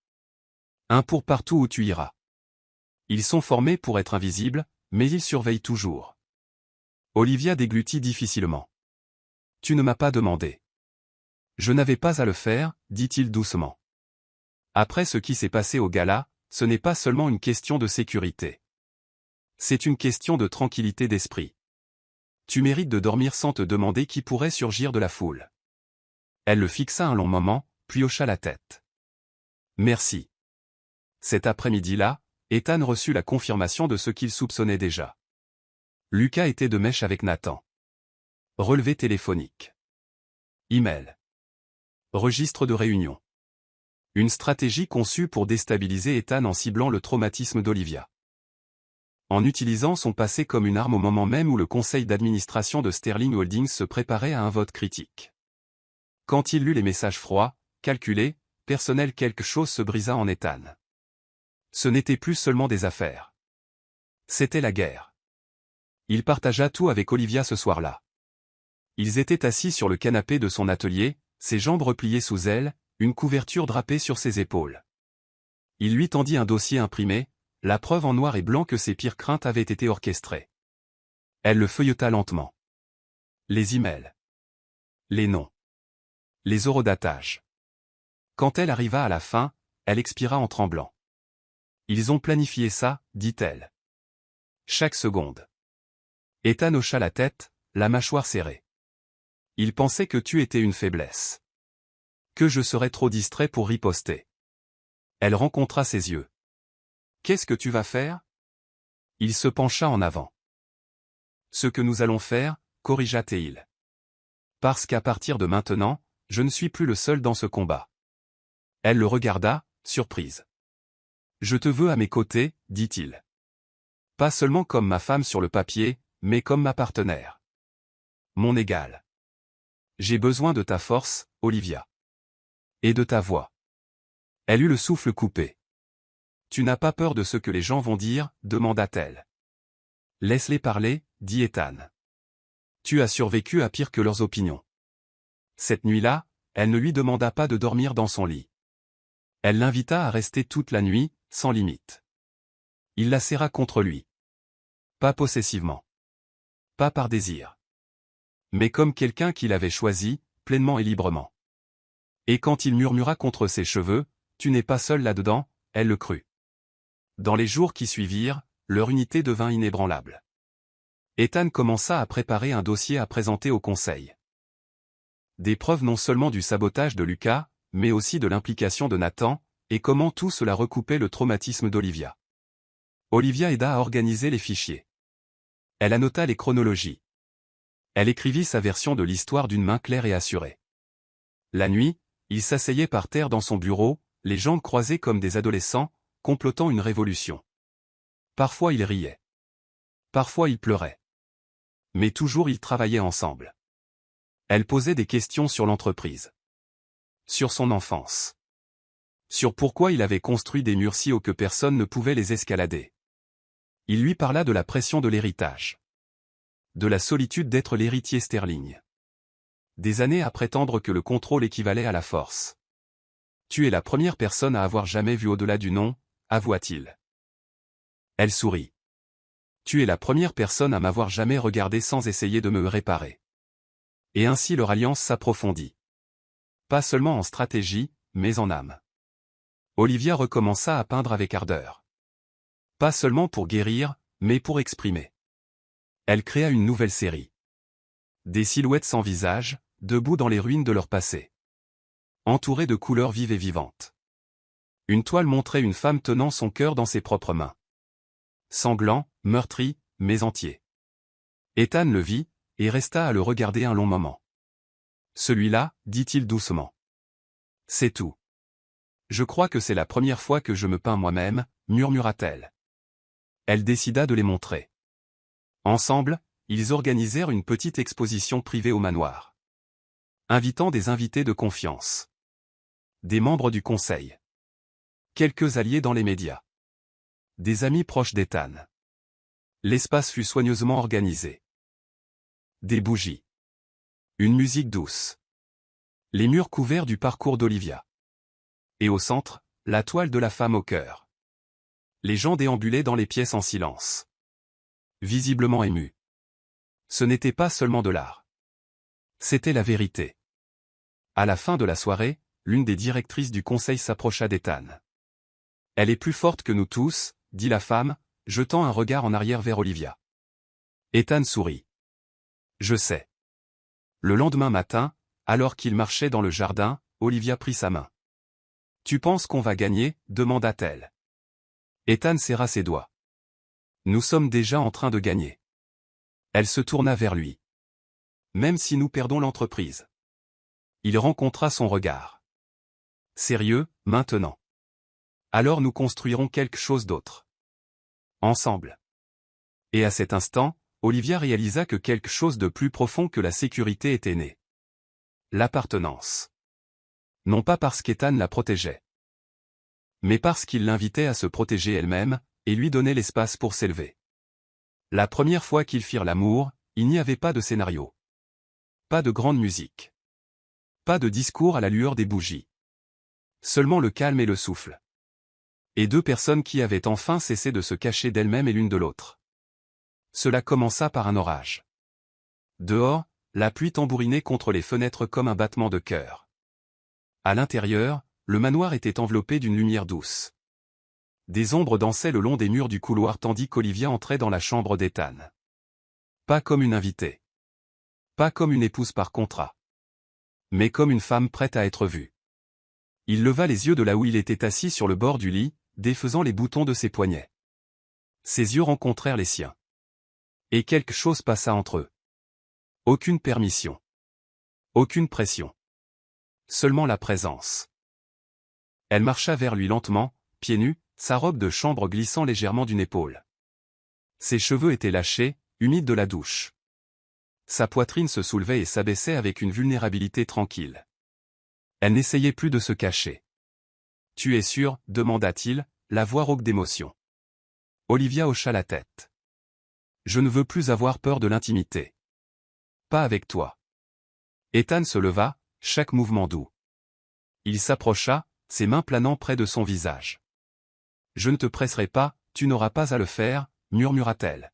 Un pour partout où tu iras. Ils sont formés pour être invisibles, mais ils surveillent toujours. » Olivia déglutit difficilement. « Tu ne m'as pas demandé. » « Je n'avais pas à le faire, » dit-il doucement. « Après ce qui s'est passé au gala, ce n'est pas seulement une question de sécurité. C'est une question de tranquillité d'esprit. Tu mérites de dormir sans te demander qui pourrait surgir de la foule. » Elle le fixa un long moment, puis hocha la tête. « Merci. » Cet après-midi-là, Ethan reçut la confirmation de ce qu'il soupçonnait déjà. Lucas était de mèche avec Nathan. Relevé téléphonique. Email. Registre de réunion. Une stratégie conçue pour déstabiliser Ethan en ciblant le traumatisme d'Olivia. En utilisant son passé comme une arme au moment même où le conseil d'administration de Sterling Holdings se préparait à un vote critique. Quand il lut les messages froids, calculés, personnels, quelque chose se brisa en Ethan. Ce n'était plus seulement des affaires. C'était la guerre. Il partagea tout avec Olivia ce soir-là. Ils étaient assis sur le canapé de son atelier, ses jambes repliées sous elle, une couverture drapée sur ses épaules. Il lui tendit un dossier imprimé, la preuve en noir et blanc que ses pires craintes avaient été orchestrées. Elle le feuilleta lentement. Les emails. Les noms. Les horodatage. Quand elle arriva à la fin, elle expira en tremblant. « Ils ont planifié ça, dit-elle. Chaque seconde. » Ethan hocha la tête, la mâchoire serrée. Il pensait que tu étais une faiblesse. Que je serais trop distrait pour riposter. Elle rencontra ses yeux. « Qu'est-ce que tu vas faire ?» Il se pencha en avant. Ce que nous allons faire, corrigea Théil. Parce qu'à partir de maintenant, je ne suis plus le seul dans ce combat. Elle le regarda, surprise. Je te veux à mes côtés, dit-il. Pas seulement comme ma femme sur le papier, mais comme ma partenaire. Mon égale. J'ai besoin de ta force, Olivia. Et de ta voix. Elle eut le souffle coupé. Tu n'as pas peur de ce que les gens vont dire, demanda-t-elle. Laisse-les parler, dit Ethan. Tu as survécu à pire que leurs opinions. Cette nuit-là, elle ne lui demanda pas de dormir dans son lit. Elle l'invita à rester toute la nuit, sans limite. Il la serra contre lui. Pas possessivement. Pas par désir. Mais comme quelqu'un qu'il avait choisi, pleinement et librement. Et quand il murmura contre ses cheveux, « Tu n'es pas seul là-dedans », elle le crut. Dans les jours qui suivirent, leur unité devint inébranlable. Ethan commença à préparer un dossier à présenter au conseil. Des preuves non seulement du sabotage de Lucas, mais aussi de l'implication de Nathan, et comment tout cela recoupait le traumatisme d'Olivia. Olivia aida à organiser les fichiers. Elle annota les chronologies. Elle écrivit sa version de l'histoire d'une main claire et assurée. La nuit, il s'asseyait par terre dans son bureau, les jambes croisées comme des adolescents, complotant une révolution. Parfois il riait. Parfois il pleurait. Mais toujours ils travaillaient ensemble. Elle posait des questions sur l'entreprise. Sur son enfance. Sur pourquoi il avait construit des murs si hauts que personne ne pouvait les escalader. Il lui parla de la pression de l'héritage. De la solitude d'être l'héritier Sterling. Des années à prétendre que le contrôle équivalait à la force. Tu es la première personne à avoir jamais vu au-delà du nom, avoua-t-il. Elle sourit. Tu es la première personne à m'avoir jamais regardé sans essayer de me réparer. Et ainsi leur alliance s'approfondit. Pas seulement en stratégie, mais en âme. Olivia recommença à peindre avec ardeur. Pas seulement pour guérir, mais pour exprimer. Elle créa une nouvelle série. Des silhouettes sans visage, debout dans les ruines de leur passé. Entourées de couleurs vives et vivantes. Une toile montrait une femme tenant son cœur dans ses propres mains. Sanglant, meurtri, mais entier. Ethan le vit, et resta à le regarder un long moment. Celui-là, dit-il doucement. C'est tout. Je crois que c'est la première fois que je me peins moi-même, murmura-t-elle. Elle décida de les montrer. Ensemble, ils organisèrent une petite exposition privée au manoir. Invitant des invités de confiance. Des membres du conseil. Quelques alliés dans les médias. Des amis proches d'Ethan. L'espace fut soigneusement organisé. Des bougies. Une musique douce. Les murs couverts du parcours d'Olivia. Et au centre, la toile de la femme au cœur. Les gens déambulaient dans les pièces en silence. Visiblement émus. Ce n'était pas seulement de l'art. C'était la vérité. À la fin de la soirée, l'une des directrices du conseil s'approcha d'Ethan. Elle est plus forte que nous tous, dit la femme, jetant un regard en arrière vers Olivia. Ethan sourit. Je sais. Le lendemain matin, alors qu'il marchait dans le jardin, Olivia prit sa main. Tu penses qu'on va gagner, demanda-t-elle. Ethan serra ses doigts. Nous sommes déjà en train de gagner. Elle se tourna vers lui. Même si nous perdons l'entreprise. Il rencontra son regard. Sérieux, maintenant. Alors nous construirons quelque chose d'autre. Ensemble. Et à cet instant, Olivia réalisa que quelque chose de plus profond que la sécurité était né. L'appartenance. Non pas parce qu'Ethan la protégeait. Mais parce qu'il l'invitait à se protéger elle-même, et lui donnait l'espace pour s'élever. La première fois qu'ils firent l'amour, il n'y avait pas de scénario. Pas de grande musique. Pas de discours à la lueur des bougies. Seulement le calme et le souffle. Et deux personnes qui avaient enfin cessé de se cacher d'elles-mêmes et l'une de l'autre. Cela commença par un orage. Dehors, la pluie tambourinait contre les fenêtres comme un battement de cœur. À l'intérieur, le manoir était enveloppé d'une lumière douce. Des ombres dansaient le long des murs du couloir tandis qu'Olivia entrait dans la chambre d'Ethan. Pas comme une invitée. Pas comme une épouse par contrat. Mais comme une femme prête à être vue. Il leva les yeux de là où il était assis sur le bord du lit, défaisant les boutons de ses poignets. Ses yeux rencontrèrent les siens. Et quelque chose passa entre eux. Aucune permission. Aucune pression. Seulement la présence. Elle marcha vers lui lentement, pieds nus, sa robe de chambre glissant légèrement d'une épaule. Ses cheveux étaient lâchés, humides de la douche. Sa poitrine se soulevait et s'abaissait avec une vulnérabilité tranquille. Elle n'essayait plus de se cacher. « Tu es sûr ?» demanda-t-il, la voix rauque d'émotion. Olivia hocha la tête. « Je ne veux plus avoir peur de l'intimité. Pas avec toi. » Ethan se leva, chaque mouvement doux. Il s'approcha, ses mains planant près de son visage. « Je ne te presserai pas, tu n'auras pas à le faire, » murmura-t-elle.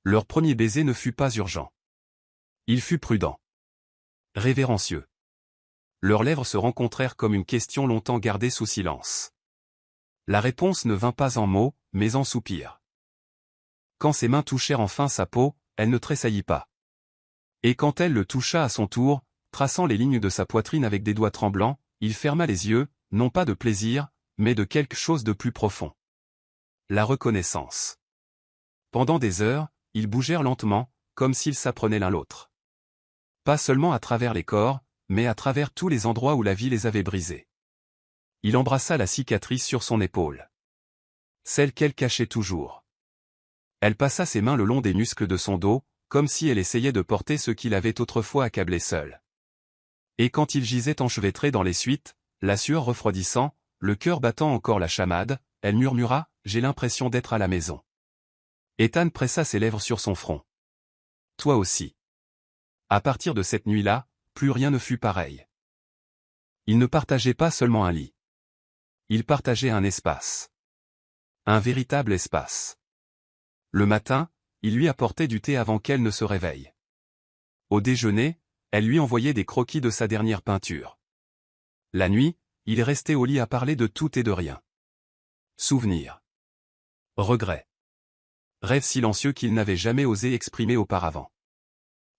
Leur premier baiser ne fut pas urgent. Il fut prudent. Révérencieux. Leurs lèvres se rencontrèrent comme une question longtemps gardée sous silence. La réponse ne vint pas en mots, mais en soupirs. Quand ses mains touchèrent enfin sa peau, elle ne tressaillit pas. Et quand elle le toucha à son tour, traçant les lignes de sa poitrine avec des doigts tremblants, il ferma les yeux, non pas de plaisir, mais de quelque chose de plus profond. La reconnaissance. Pendant des heures, ils bougèrent lentement, comme s'ils s'apprenaient l'un l'autre. Pas seulement à travers les corps, mais à travers tous les endroits où la vie les avait brisés. Il embrassa la cicatrice sur son épaule. Celle qu'elle cachait toujours. Elle passa ses mains le long des muscles de son dos, comme si elle essayait de porter ce qu'il avait autrefois accablé seul. Et quand il gisait enchevêtré dans les suites, la sueur refroidissant, le cœur battant encore la chamade, elle murmura « J'ai l'impression d'être à la maison. » Ethan pressa ses lèvres sur son front. « Toi aussi. » À partir de cette nuit-là, plus rien ne fut pareil. Ils ne partageaient pas seulement un lit. Ils partageaient un espace. Un véritable espace. Le matin, il lui apportait du thé avant qu'elle ne se réveille. Au déjeuner, elle lui envoyait des croquis de sa dernière peinture. La nuit, il restait au lit à parler de tout et de rien. Souvenirs. Regrets. Rêves silencieux qu'il n'avait jamais osé exprimer auparavant.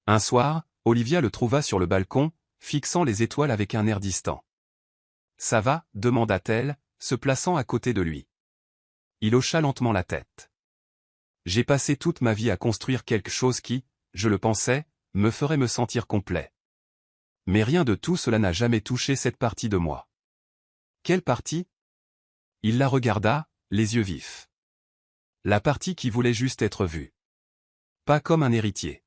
Un soir, Olivia le trouva sur le balcon, fixant les étoiles avec un air distant. « Ça va ?» demanda-t-elle, se plaçant à côté de lui. Il hocha lentement la tête. « J'ai passé toute ma vie à construire quelque chose qui, je le pensais, me ferait me sentir complet. Mais rien de tout cela n'a jamais touché cette partie de moi. » « Quelle partie ?» Il la regarda, les yeux vifs. La partie qui voulait juste être vue. Pas comme un héritier.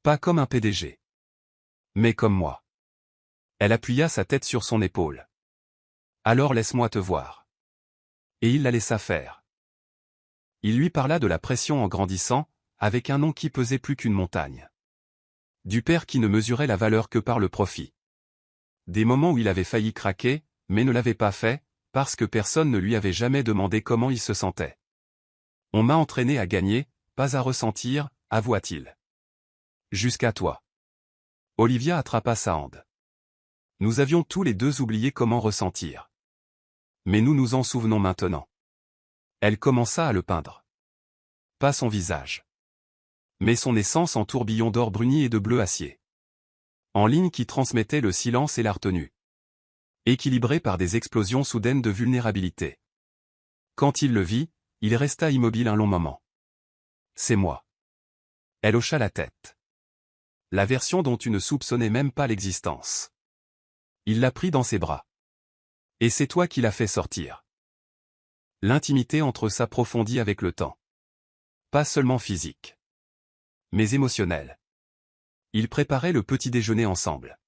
Pas comme un PDG. Mais comme moi. Elle appuya sa tête sur son épaule. « Alors laisse-moi te voir. » Et il la laissa faire. Il lui parla de la pression en grandissant, avec un nom qui pesait plus qu'une montagne. Du père qui ne mesurait la valeur que par le profit. Des moments où il avait failli craquer, mais ne l'avait pas fait, parce que personne ne lui avait jamais demandé comment il se sentait. « On m'a entraîné à gagner, pas à ressentir, » avoua-t-il. « Jusqu'à toi. » Olivia attrapa sa hand. Nous avions tous les deux oublié comment ressentir. Mais nous nous en souvenons maintenant. Elle commença à le peindre. Pas son visage. Mais son essence en tourbillon d'or bruni et de bleu acier. En lignes qui transmettaient le silence et la retenue. Équilibré par des explosions soudaines de vulnérabilité. Quand il le vit, il resta immobile un long moment. « C'est moi. » Elle hocha la tête. La version dont tu ne soupçonnais même pas l'existence. Il la prit dans ses bras. « Et c'est toi qui l'as fait sortir. » L'intimité entre eux s'approfondit avec le temps. Pas seulement physique. Mais émotionnelle. Ils préparaient le petit déjeuner ensemble.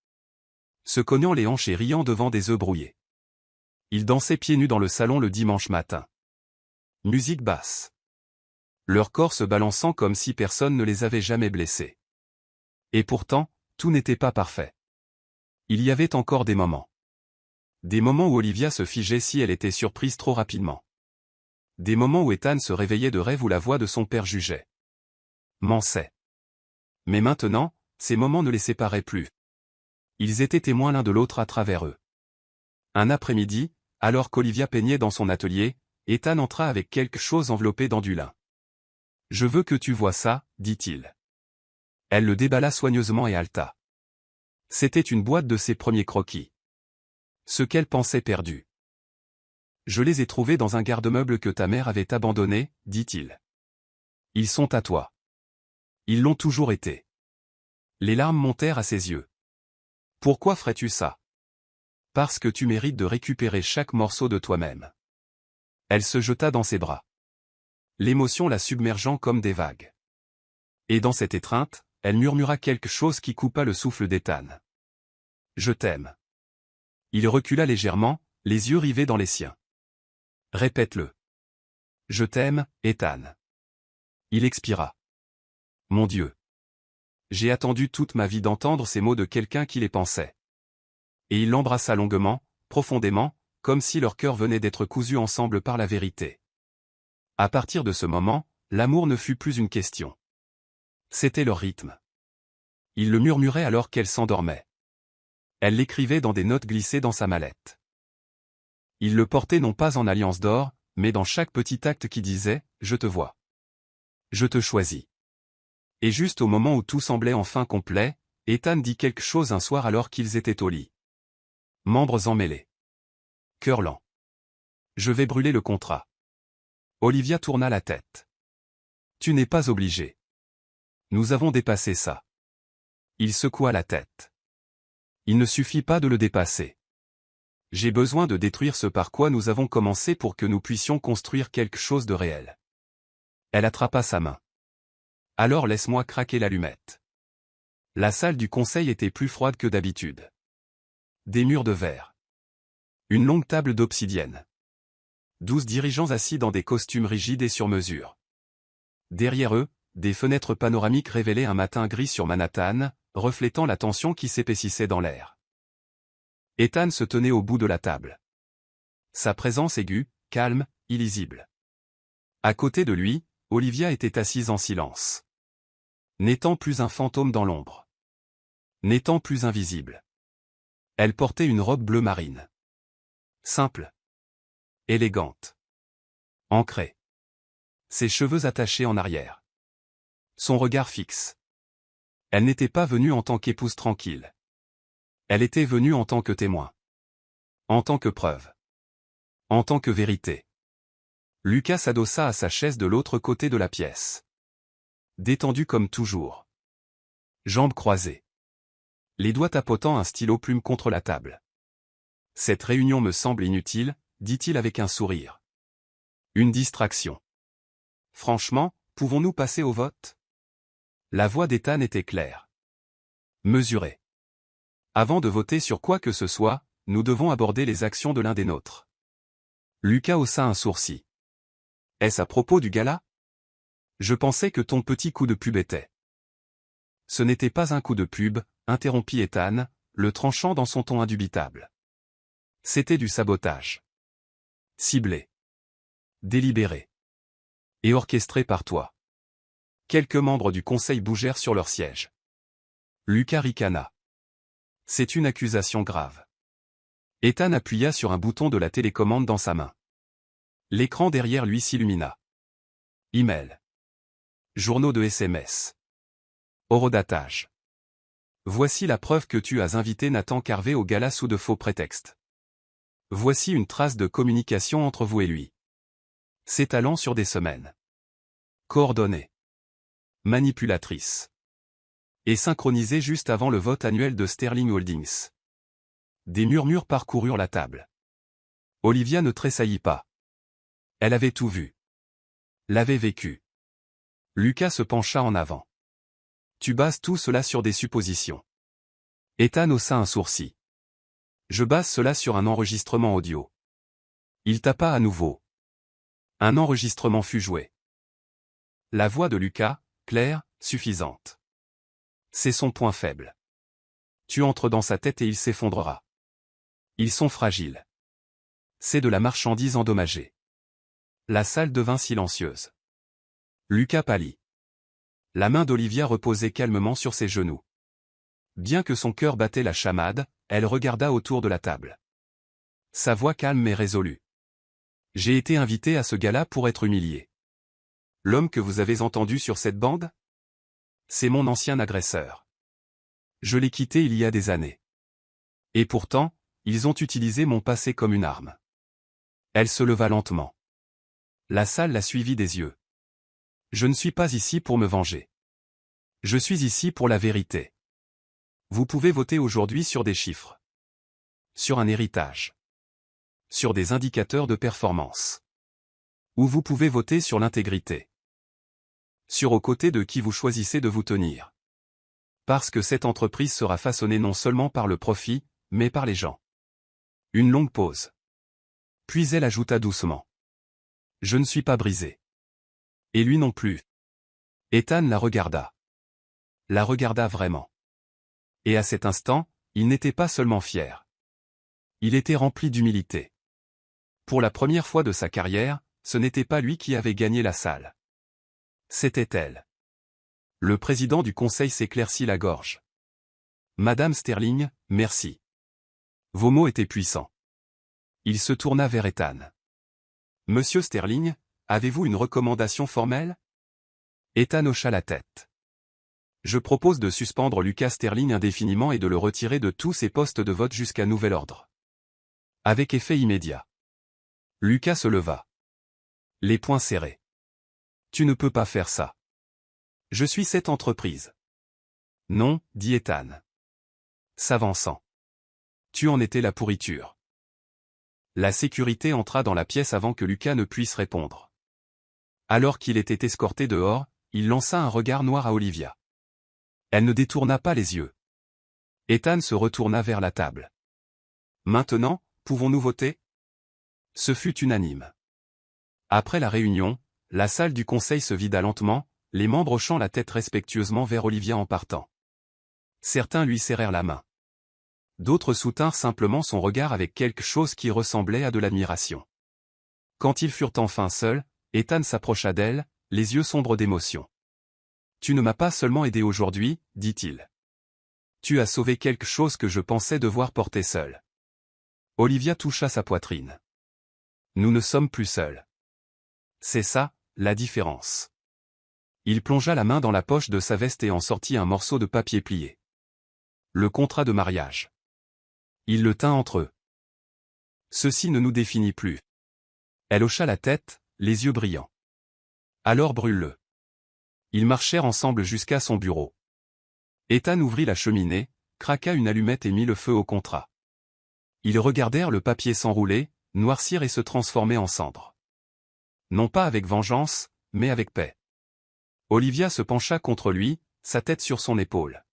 Se cognant les hanches et riant devant des œufs brouillés. Ils dansaient pieds nus dans le salon le dimanche matin. Musique basse. Leur corps se balançant comme si personne ne les avait jamais blessés. Et pourtant, tout n'était pas parfait. Il y avait encore des moments. Des moments où Olivia se figeait si elle était surprise trop rapidement. Des moments où Ethan se réveillait de rêves où la voix de son père jugeait. Mançait. Mais maintenant, ces moments ne les séparaient plus. Ils étaient témoins l'un de l'autre à travers eux. Un après-midi, alors qu'Olivia peignait dans son atelier, Ethan entra avec quelque chose enveloppé dans du lin. « Je veux que tu vois ça, » dit-il. Elle le déballa soigneusement et haleta. C'était une boîte de ses premiers croquis. Ce qu'elle pensait perdu. « Je les ai trouvés dans un garde-meuble que ta mère avait abandonné, dit-il. Ils sont à toi. Ils l'ont toujours été. Les larmes montèrent à ses yeux. Pourquoi ferais-tu ça? Parce que tu mérites de récupérer chaque morceau de toi-même. Elle se jeta dans ses bras. L'émotion la submergeant comme des vagues. Et dans cette étreinte, elle murmura quelque chose qui coupa le souffle d'Ethan. Je t'aime. Il recula légèrement, les yeux rivés dans les siens. Répète-le. Je t'aime, Ethan. Il expira. Mon Dieu. J'ai attendu toute ma vie d'entendre ces mots de quelqu'un qui les pensait. Et il l'embrassa longuement, profondément, comme si leurs cœurs venaient d'être cousus ensemble par la vérité. À partir de ce moment, l'amour ne fut plus une question. C'était leur rythme. Il le murmurait alors qu'elle s'endormait. Elle l'écrivait dans des notes glissées dans sa mallette. Il le portait non pas en alliance d'or, mais dans chaque petit acte qui disait « Je te vois. Je te choisis ». Et juste au moment où tout semblait enfin complet, Ethan dit quelque chose un soir alors qu'ils étaient au lit. Membres emmêlés. Cœur lent. Je vais brûler le contrat. Olivia tourna la tête. Tu n'es pas obligé. Nous avons dépassé ça. Il secoua la tête. Il ne suffit pas de le dépasser. J'ai besoin de détruire ce par quoi nous avons commencé pour que nous puissions construire quelque chose de réel. Elle attrapa sa main. Alors laisse-moi craquer l'allumette. La salle du conseil était plus froide que d'habitude. Des murs de verre. Une longue table d'obsidienne. 12 dirigeants assis dans des costumes rigides et sur mesure. Derrière eux, des fenêtres panoramiques révélaient un matin gris sur Manhattan, reflétant la tension qui s'épaississait dans l'air. Ethan se tenait au bout de la table. Sa présence aiguë, calme, illisible. À côté de lui, Olivia était assise en silence. N'étant plus un fantôme dans l'ombre. N'étant plus invisible. Elle portait une robe bleu marine. Simple. Élégante. Ancrée. Ses cheveux attachés en arrière. Son regard fixe. Elle n'était pas venue en tant qu'épouse tranquille. Elle était venue en tant que témoin. En tant que preuve. En tant que vérité. Lucas s'adossa à sa chaise de l'autre côté de la pièce. Détendu comme toujours. Jambes croisées. Les doigts tapotant un stylo plume contre la table. Cette réunion me semble inutile, dit-il avec un sourire. Une distraction. Franchement, pouvons-nous passer au vote? La voix d'Ethan était claire. Mesurée. Avant de voter sur quoi que ce soit, nous devons aborder les actions de l'un des nôtres. Lucas haussa un sourcil. Est-ce à propos du gala? Je pensais que ton petit coup de pub était. Ce n'était pas un coup de pub, interrompit Ethan, le tranchant dans son ton indubitable. C'était du sabotage. Ciblé. Délibéré. Et orchestré par toi. Quelques membres du conseil bougèrent sur leur siège. Lucas ricana. C'est une accusation grave. Ethan appuya sur un bouton de la télécommande dans sa main. L'écran derrière lui s'illumina. Email. Journaux de SMS. Horodatage. Voici la preuve que tu as invité Nathan Carvey au gala sous de faux prétextes. Voici une trace de communication entre vous et lui. S'étalant sur des semaines. Coordonnée. Manipulatrice. Et synchronisée juste avant le vote annuel de Sterling Holdings. Des murmures parcoururent la table. Olivia ne tressaillit pas. Elle avait tout vu. L'avait vécu. Lucas se pencha en avant. Tu bases tout cela sur des suppositions. Ethan haussa un sourcil. Je base cela sur un enregistrement audio. Il tapa à nouveau. Un enregistrement fut joué. La voix de Lucas, claire, suffisante. C'est son point faible. Tu entres dans sa tête et il s'effondrera. Ils sont fragiles. C'est de la marchandise endommagée. La salle devint silencieuse. Lucas pâlit. La main d'Olivia reposait calmement sur ses genoux. Bien que son cœur battait la chamade, elle regarda autour de la table. Sa voix calme mais résolue. J'ai été invité à ce gala pour être humilié. L'homme que vous avez entendu sur cette bande? C'est mon ancien agresseur. Je l'ai quitté il y a des années. Et pourtant, ils ont utilisé mon passé comme une arme. Elle se leva lentement. La salle la suivit des yeux. Je ne suis pas ici pour me venger. Je suis ici pour la vérité. Vous pouvez voter aujourd'hui sur des chiffres. Sur un héritage. Sur des indicateurs de performance. Ou vous pouvez voter sur l'intégrité. Sur aux côtés de qui vous choisissez de vous tenir. Parce que cette entreprise sera façonnée non seulement par le profit, mais par les gens. Une longue pause. Puis elle ajouta doucement. Je ne suis pas brisé. Et lui non plus. Ethan la regarda. La regarda vraiment. Et à cet instant, il n'était pas seulement fier. Il était rempli d'humilité. Pour la première fois de sa carrière, ce n'était pas lui qui avait gagné la salle. C'était elle. Le président du conseil s'éclaircit la gorge. Madame Sterling, merci. Vos mots étaient puissants. Il se tourna vers Ethan. Monsieur Sterling, avez-vous une recommandation formelle? Ethan hocha la tête. Je propose de suspendre Lucas Sterling indéfiniment et de le retirer de tous ses postes de vote jusqu'à nouvel ordre. Avec effet immédiat. Lucas se leva. Les poings serrés. Tu ne peux pas faire ça. Je suis cette entreprise. Non, dit Ethan. S'avançant. Tu en étais la pourriture. La sécurité entra dans la pièce avant que Lucas ne puisse répondre. Alors qu'il était escorté dehors, il lança un regard noir à Olivia. Elle ne détourna pas les yeux. Ethan se retourna vers la table. Maintenant, pouvons-nous voter? Ce fut unanime. Après la réunion, la salle du conseil se vida lentement, les membres hochant la tête respectueusement vers Olivia en partant. Certains lui serrèrent la main. D'autres soutinrent simplement son regard avec quelque chose qui ressemblait à de l'admiration. Quand ils furent enfin seuls, Ethan s'approcha d'elle, les yeux sombres d'émotion. « Tu ne m'as pas seulement aidé aujourd'hui, dit-il. Tu as sauvé quelque chose que je pensais devoir porter seul. » Olivia toucha sa poitrine. « Nous ne sommes plus seuls. C'est ça, la différence. » Il plongea la main dans la poche de sa veste et en sortit un morceau de papier plié. Le contrat de mariage. Il le tint entre eux. Ceci ne nous définit plus. Elle hocha la tête, les yeux brillants. Alors brûle-le. Ils marchèrent ensemble jusqu'à son bureau. Ethan ouvrit la cheminée, craqua une allumette et mit le feu au contrat. Ils regardèrent le papier s'enrouler, noircir et se transformer en cendres. Non pas avec vengeance, mais avec paix. Olivia se pencha contre lui, sa tête sur son épaule.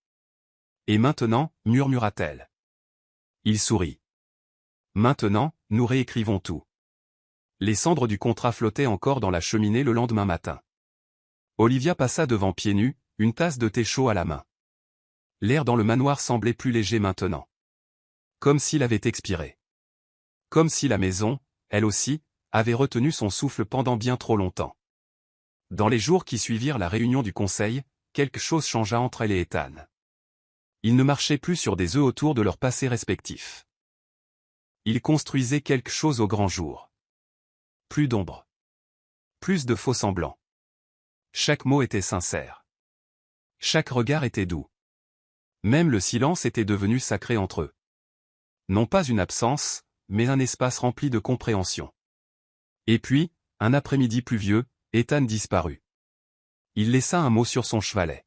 Et maintenant, murmura-t-elle. Il sourit. Maintenant, nous réécrivons tout. Les cendres du contrat flottaient encore dans la cheminée le lendemain matin. Olivia passa devant pieds nus, une tasse de thé chaud à la main. L'air dans le manoir semblait plus léger maintenant. Comme s'il avait expiré. Comme si la maison, elle aussi, avait retenu son souffle pendant bien trop longtemps. Dans les jours qui suivirent la réunion du conseil, quelque chose changea entre elle et Ethan. Ils ne marchaient plus sur des œufs autour de leurs passés respectifs. Ils construisaient quelque chose au grand jour. Plus d'ombre. Plus de faux semblants. Chaque mot était sincère. Chaque regard était doux. Même le silence était devenu sacré entre eux. Non pas une absence, mais un espace rempli de compréhension. Et puis, un après-midi pluvieux, Ethan disparut. Il laissa un mot sur son chevalet.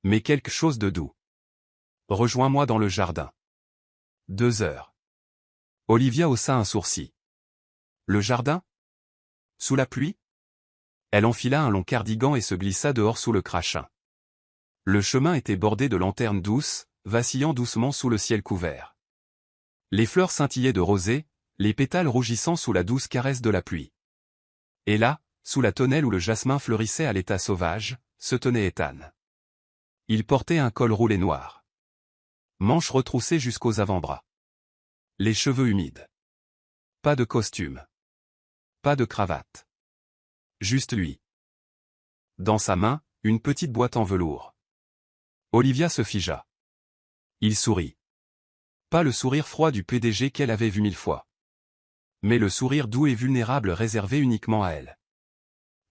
Mais quelque chose de doux. Rejoins-moi dans le jardin. 2 heures. Olivia haussa un sourcil. Le jardin? Sous la pluie? Elle enfila un long cardigan et se glissa dehors sous le crachin. Le chemin était bordé de lanternes douces, vacillant doucement sous le ciel couvert. Les fleurs scintillaient de rosée, les pétales rougissant sous la douce caresse de la pluie. Et là, sous la tonnelle où le jasmin fleurissait à l'état sauvage, se tenait Ethan. Il portait un col roulé noir. Manches retroussées jusqu'aux avant-bras. Les cheveux humides. Pas de costume. Pas de cravate. Juste lui. Dans sa main, une petite boîte en velours. Olivia se figea. Il sourit. Pas le sourire froid du PDG qu'elle avait vu 1000 fois. Mais le sourire doux et vulnérable réservé uniquement à elle.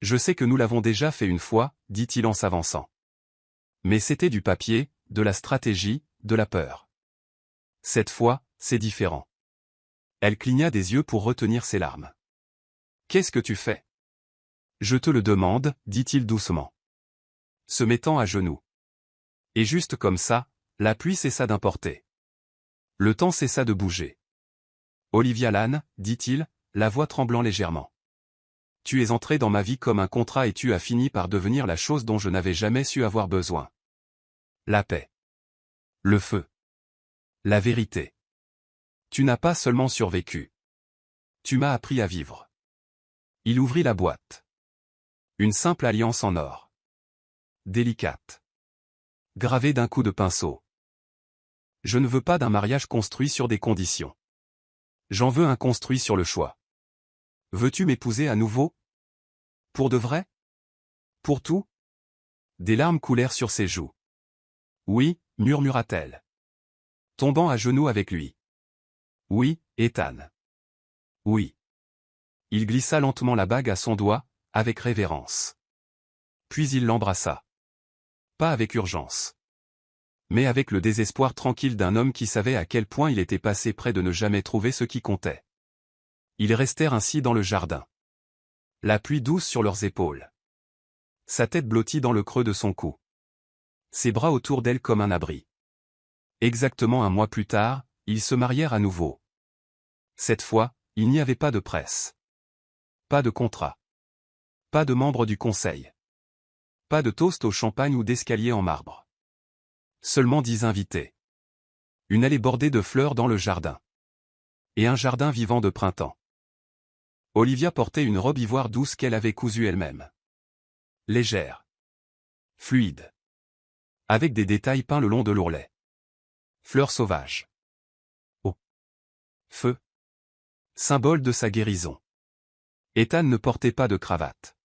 Je sais que nous l'avons déjà fait une fois, dit-il en s'avançant. Mais c'était du papier, de la stratégie, de la peur. Cette fois, c'est différent. Elle cligna des yeux pour retenir ses larmes. Qu'est-ce que tu fais? Je te le demande, dit-il doucement. Se mettant à genoux. Et juste comme ça, la pluie cessa d'importer. Le temps cessa de bouger. Olivia Lane, dit-il, la voix tremblant légèrement. Tu es entré dans ma vie comme un contrat et tu as fini par devenir la chose dont je n'avais jamais su avoir besoin. La paix. Le feu. La vérité. Tu n'as pas seulement survécu. Tu m'as appris à vivre. Il ouvrit la boîte. Une simple alliance en or. Délicate. Gravée d'un coup de pinceau. Je ne veux pas d'un mariage construit sur des conditions. J'en veux un construit sur le choix. Veux-tu m'épouser à nouveau? Pour de vrai? Pour tout? Des larmes coulèrent sur ses joues. Oui, murmura-t-elle. Tombant à genoux avec lui. Oui, Ethan. Oui. Il glissa lentement la bague à son doigt, avec révérence. Puis il l'embrassa. Pas avec urgence. Mais avec le désespoir tranquille d'un homme qui savait à quel point il était passé près de ne jamais trouver ce qui comptait. Ils restèrent ainsi dans le jardin. La pluie douce sur leurs épaules. Sa tête blottie dans le creux de son cou. Ses bras autour d'elle comme un abri. Exactement un mois plus tard, ils se marièrent à nouveau. Cette fois, il n'y avait pas de presse. Pas de contrat. Pas de membres du conseil. Pas de toast au champagne ou d'escalier en marbre. Seulement 10 invités. Une allée bordée de fleurs dans le jardin. Et un jardin vivant de printemps. Olivia portait une robe ivoire douce qu'elle avait cousue elle-même. Légère. Fluide. Avec des détails peints le long de l'ourlet. Fleurs sauvages. Eau. Feu. Symbole de sa guérison. Ethan ne portait pas de cravate.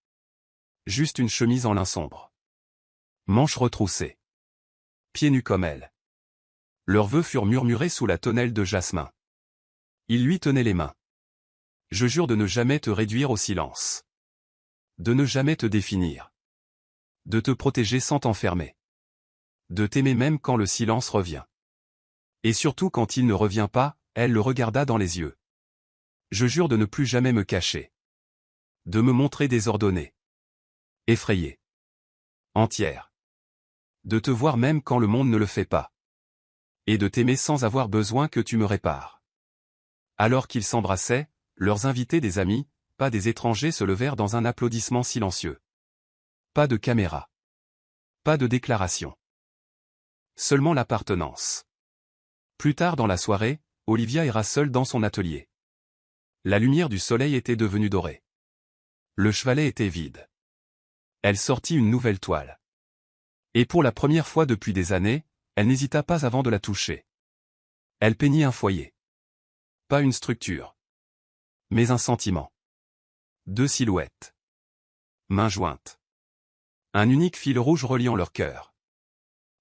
Juste une chemise en lin sombre. Manches retroussées. Pieds nus comme elle. Leurs vœux furent murmurés sous la tonnelle de jasmin. Il lui tenait les mains. Je jure de ne jamais te réduire au silence. De ne jamais te définir. De te protéger sans t'enfermer. De t'aimer même quand le silence revient. Et surtout quand il ne revient pas, elle le regarda dans les yeux. Je jure de ne plus jamais me cacher. De me montrer désordonnée. Effrayée. Entière. De te voir même quand le monde ne le fait pas. Et de t'aimer sans avoir besoin que tu me répares. Alors qu'ils s'embrassaient, leurs invités des amis, pas des étrangers se levèrent dans un applaudissement silencieux. Pas de caméra. Pas de déclaration. Seulement l'appartenance. Plus tard dans la soirée, Olivia ira seule dans son atelier. La lumière du soleil était devenue dorée. Le chevalet était vide. Elle sortit une nouvelle toile. Et pour la première fois depuis des années, elle n'hésita pas avant de la toucher. Elle peignit un foyer. Pas une structure. Mais un sentiment. 2 silhouettes. Mains jointes. Un unique fil rouge reliant leur cœur.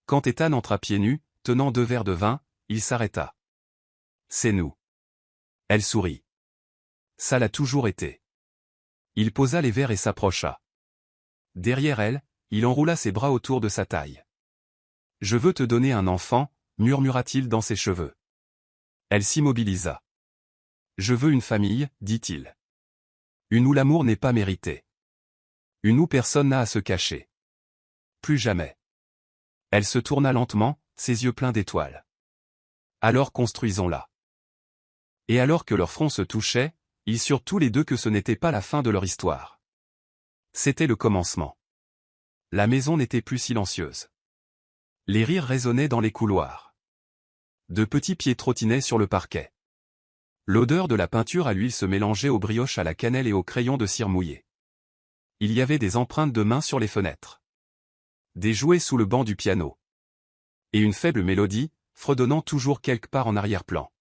Quand Ethan entra pieds nus, tenant 2 verres de vin, il s'arrêta. C'est nous. Elle sourit. Ça l'a toujours été. Il posa les verres et s'approcha. Derrière elle, il enroula ses bras autour de sa taille. Je veux te donner un enfant, murmura-t-il dans ses cheveux. Elle s'immobilisa. Je veux une famille, dit-il. Une où l'amour n'est pas mérité. Une où personne n'a à se cacher. Plus jamais. Elle se tourna lentement, ses yeux pleins d'étoiles. Alors construisons-la. Et alors que leurs fronts se touchaient, ils surent tous les deux que ce n'était pas la fin de leur histoire. C'était le commencement. La maison n'était plus silencieuse. Les rires résonnaient dans les couloirs. De petits pieds trottinaient sur le parquet. L'odeur de la peinture à l'huile se mélangeait aux brioches à la cannelle et aux crayons de cire mouillés. Il y avait des empreintes de mains sur les fenêtres. Des jouets sous le banc du piano. Et une faible mélodie, fredonnant toujours quelque part en arrière-plan.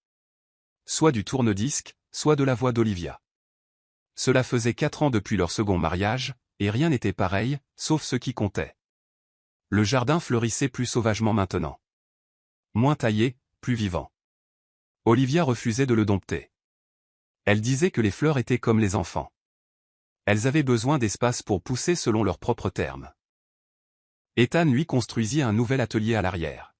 Soit du tourne-disque, soit de la voix d'Olivia. Cela faisait 4 ans depuis leur second mariage, et rien n'était pareil, sauf ce qui comptait. Le jardin fleurissait plus sauvagement maintenant. Moins taillé, plus vivant. Olivia refusait de le dompter. Elle disait que les fleurs étaient comme les enfants. Elles avaient besoin d'espace pour pousser selon leurs propres termes. Ethan lui construisit un nouvel atelier à l'arrière.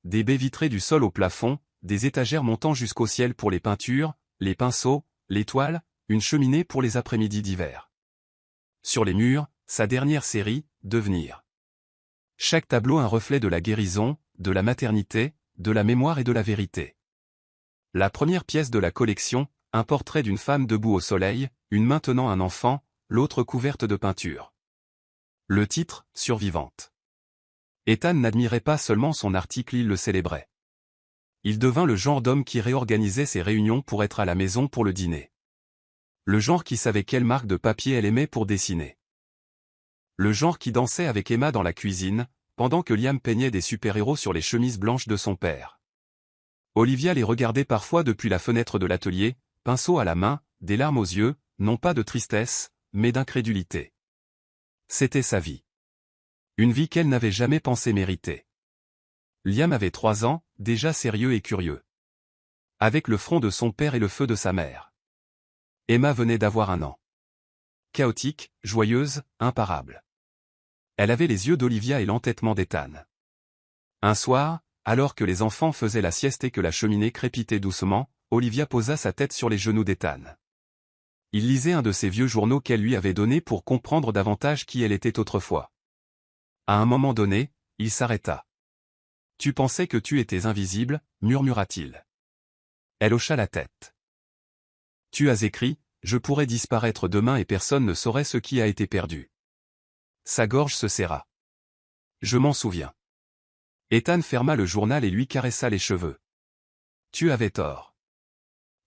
Des baies vitrées du sol au plafond, des étagères montant jusqu'au ciel pour les peintures, les pinceaux, les toiles, une cheminée pour les après-midi d'hiver. Sur les murs, sa dernière série, Devenir. Chaque tableau un reflet de la guérison, de la maternité, de la mémoire et de la vérité. La première pièce de la collection, un portrait d'une femme debout au soleil, une main tenant un enfant, l'autre couverte de peinture. Le titre, Survivante. Ethan n'admirait pas seulement son article, il le célébrait. Il devint le genre d'homme qui réorganisait ses réunions pour être à la maison pour le dîner. Le genre qui savait quelle marque de papier elle aimait pour dessiner. Le genre qui dansait avec Emma dans la cuisine, pendant que Liam peignait des super-héros sur les chemises blanches de son père. Olivia les regardait parfois depuis la fenêtre de l'atelier, pinceau à la main, des larmes aux yeux, non pas de tristesse, mais d'incrédulité. C'était sa vie. Une vie qu'elle n'avait jamais pensé mériter. Liam avait 3 ans, déjà sérieux et curieux. Avec le front de son père et le feu de sa mère. Emma venait d'avoir 1 an. Chaotique, joyeuse, imparable. Elle avait les yeux d'Olivia et l'entêtement d'Ethan. Un soir, alors que les enfants faisaient la sieste et que la cheminée crépitait doucement, Olivia posa sa tête sur les genoux d'Ethan. Il lisait un de ces vieux journaux qu'elle lui avait donnés pour comprendre davantage qui elle était autrefois. À un moment donné, il s'arrêta. « Tu pensais que tu étais invisible » murmura-t-il. Elle hocha la tête. « Tu as écrit, je pourrais disparaître demain et personne ne saurait ce qui a été perdu. » Sa gorge se serra. « Je m'en souviens. » Ethan ferma le journal et lui caressa les cheveux. « Tu avais tort. »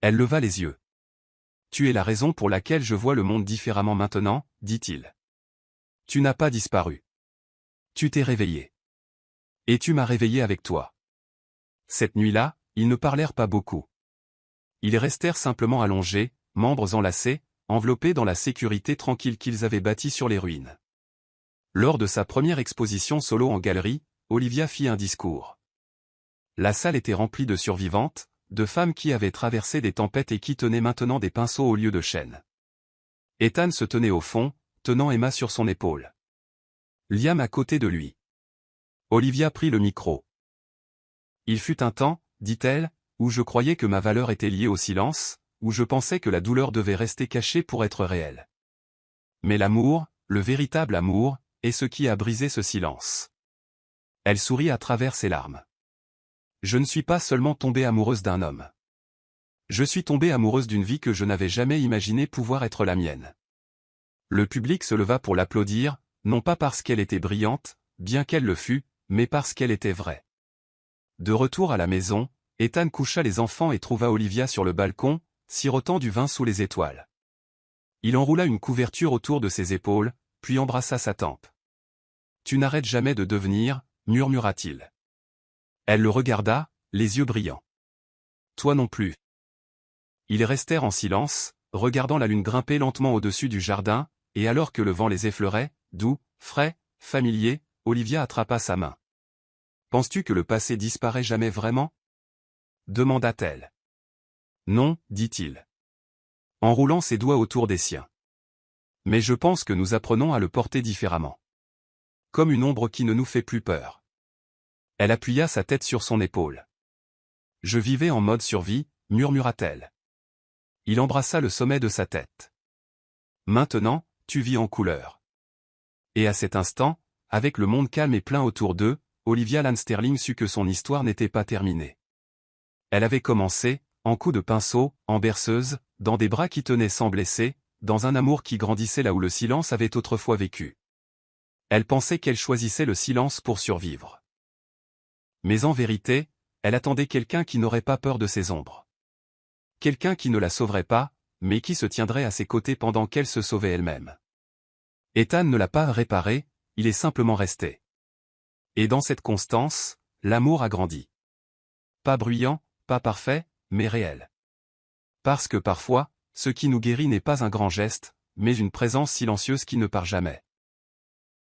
Elle leva les yeux. « Tu es la raison pour laquelle je vois le monde différemment maintenant, » dit-il. « Tu n'as pas disparu. Tu t'es réveillé. Et tu m'as réveillé avec toi. » Cette nuit-là, ils ne parlèrent pas beaucoup. Ils restèrent simplement allongés, membres enlacés, enveloppés dans la sécurité tranquille qu'ils avaient bâtie sur les ruines. Lors de sa première exposition solo en galerie, Olivia fit un discours. La salle était remplie de survivantes, de femmes qui avaient traversé des tempêtes et qui tenaient maintenant des pinceaux au lieu de chaînes. Ethan se tenait au fond, tenant Emma sur son épaule. Liam à côté de lui. Olivia prit le micro. « Il fut un temps, dit-elle, où je croyais que ma valeur était liée au silence, où je pensais que la douleur devait rester cachée pour être réelle. Mais l'amour, le véritable amour, est ce qui a brisé ce silence. » Elle sourit à travers ses larmes. « Je ne suis pas seulement tombée amoureuse d'un homme. Je suis tombée amoureuse d'une vie que je n'avais jamais imaginé pouvoir être la mienne. » Le public se leva pour l'applaudir, non pas parce qu'elle était brillante, bien qu'elle le fût, mais parce qu'elle était vraie. De retour à la maison, Ethan coucha les enfants et trouva Olivia sur le balcon, sirotant du vin sous les étoiles. Il enroula une couverture autour de ses épaules, puis embrassa sa tempe. « Tu n'arrêtes jamais de devenir, » murmura-t-il. Elle le regarda, les yeux brillants. « Toi non plus. » Ils restèrent en silence, regardant la lune grimper lentement au-dessus du jardin, et alors que le vent les effleurait, doux, frais, familier, Olivia attrapa sa main. « Penses-tu que le passé disparaît jamais vraiment ?» demanda-t-elle. « Non, dit-il. Enroulant ses doigts autour des siens. Mais je pense que nous apprenons à le porter différemment. Comme une ombre qui ne nous fait plus peur. » Elle appuya sa tête sur son épaule. « Je vivais en mode survie, » murmura-t-elle. Il embrassa le sommet de sa tête. « Maintenant, tu vis en couleur. » Et à cet instant, avec le monde calme et plein autour d'eux, Olivia Lansterling sut que son histoire n'était pas terminée. Elle avait commencé, en coups de pinceau, en berceuse, dans des bras qui tenaient sans blesser, dans un amour qui grandissait là où le silence avait autrefois vécu. Elle pensait qu'elle choisissait le silence pour survivre. Mais en vérité, elle attendait quelqu'un qui n'aurait pas peur de ses ombres. Quelqu'un qui ne la sauverait pas, mais qui se tiendrait à ses côtés pendant qu'elle se sauvait elle-même. Ethan ne l'a pas réparé, il est simplement resté. Et dans cette constance, l'amour a grandi. Pas bruyant, pas parfait, mais réel. Parce que parfois, ce qui nous guérit n'est pas un grand geste, mais une présence silencieuse qui ne part jamais.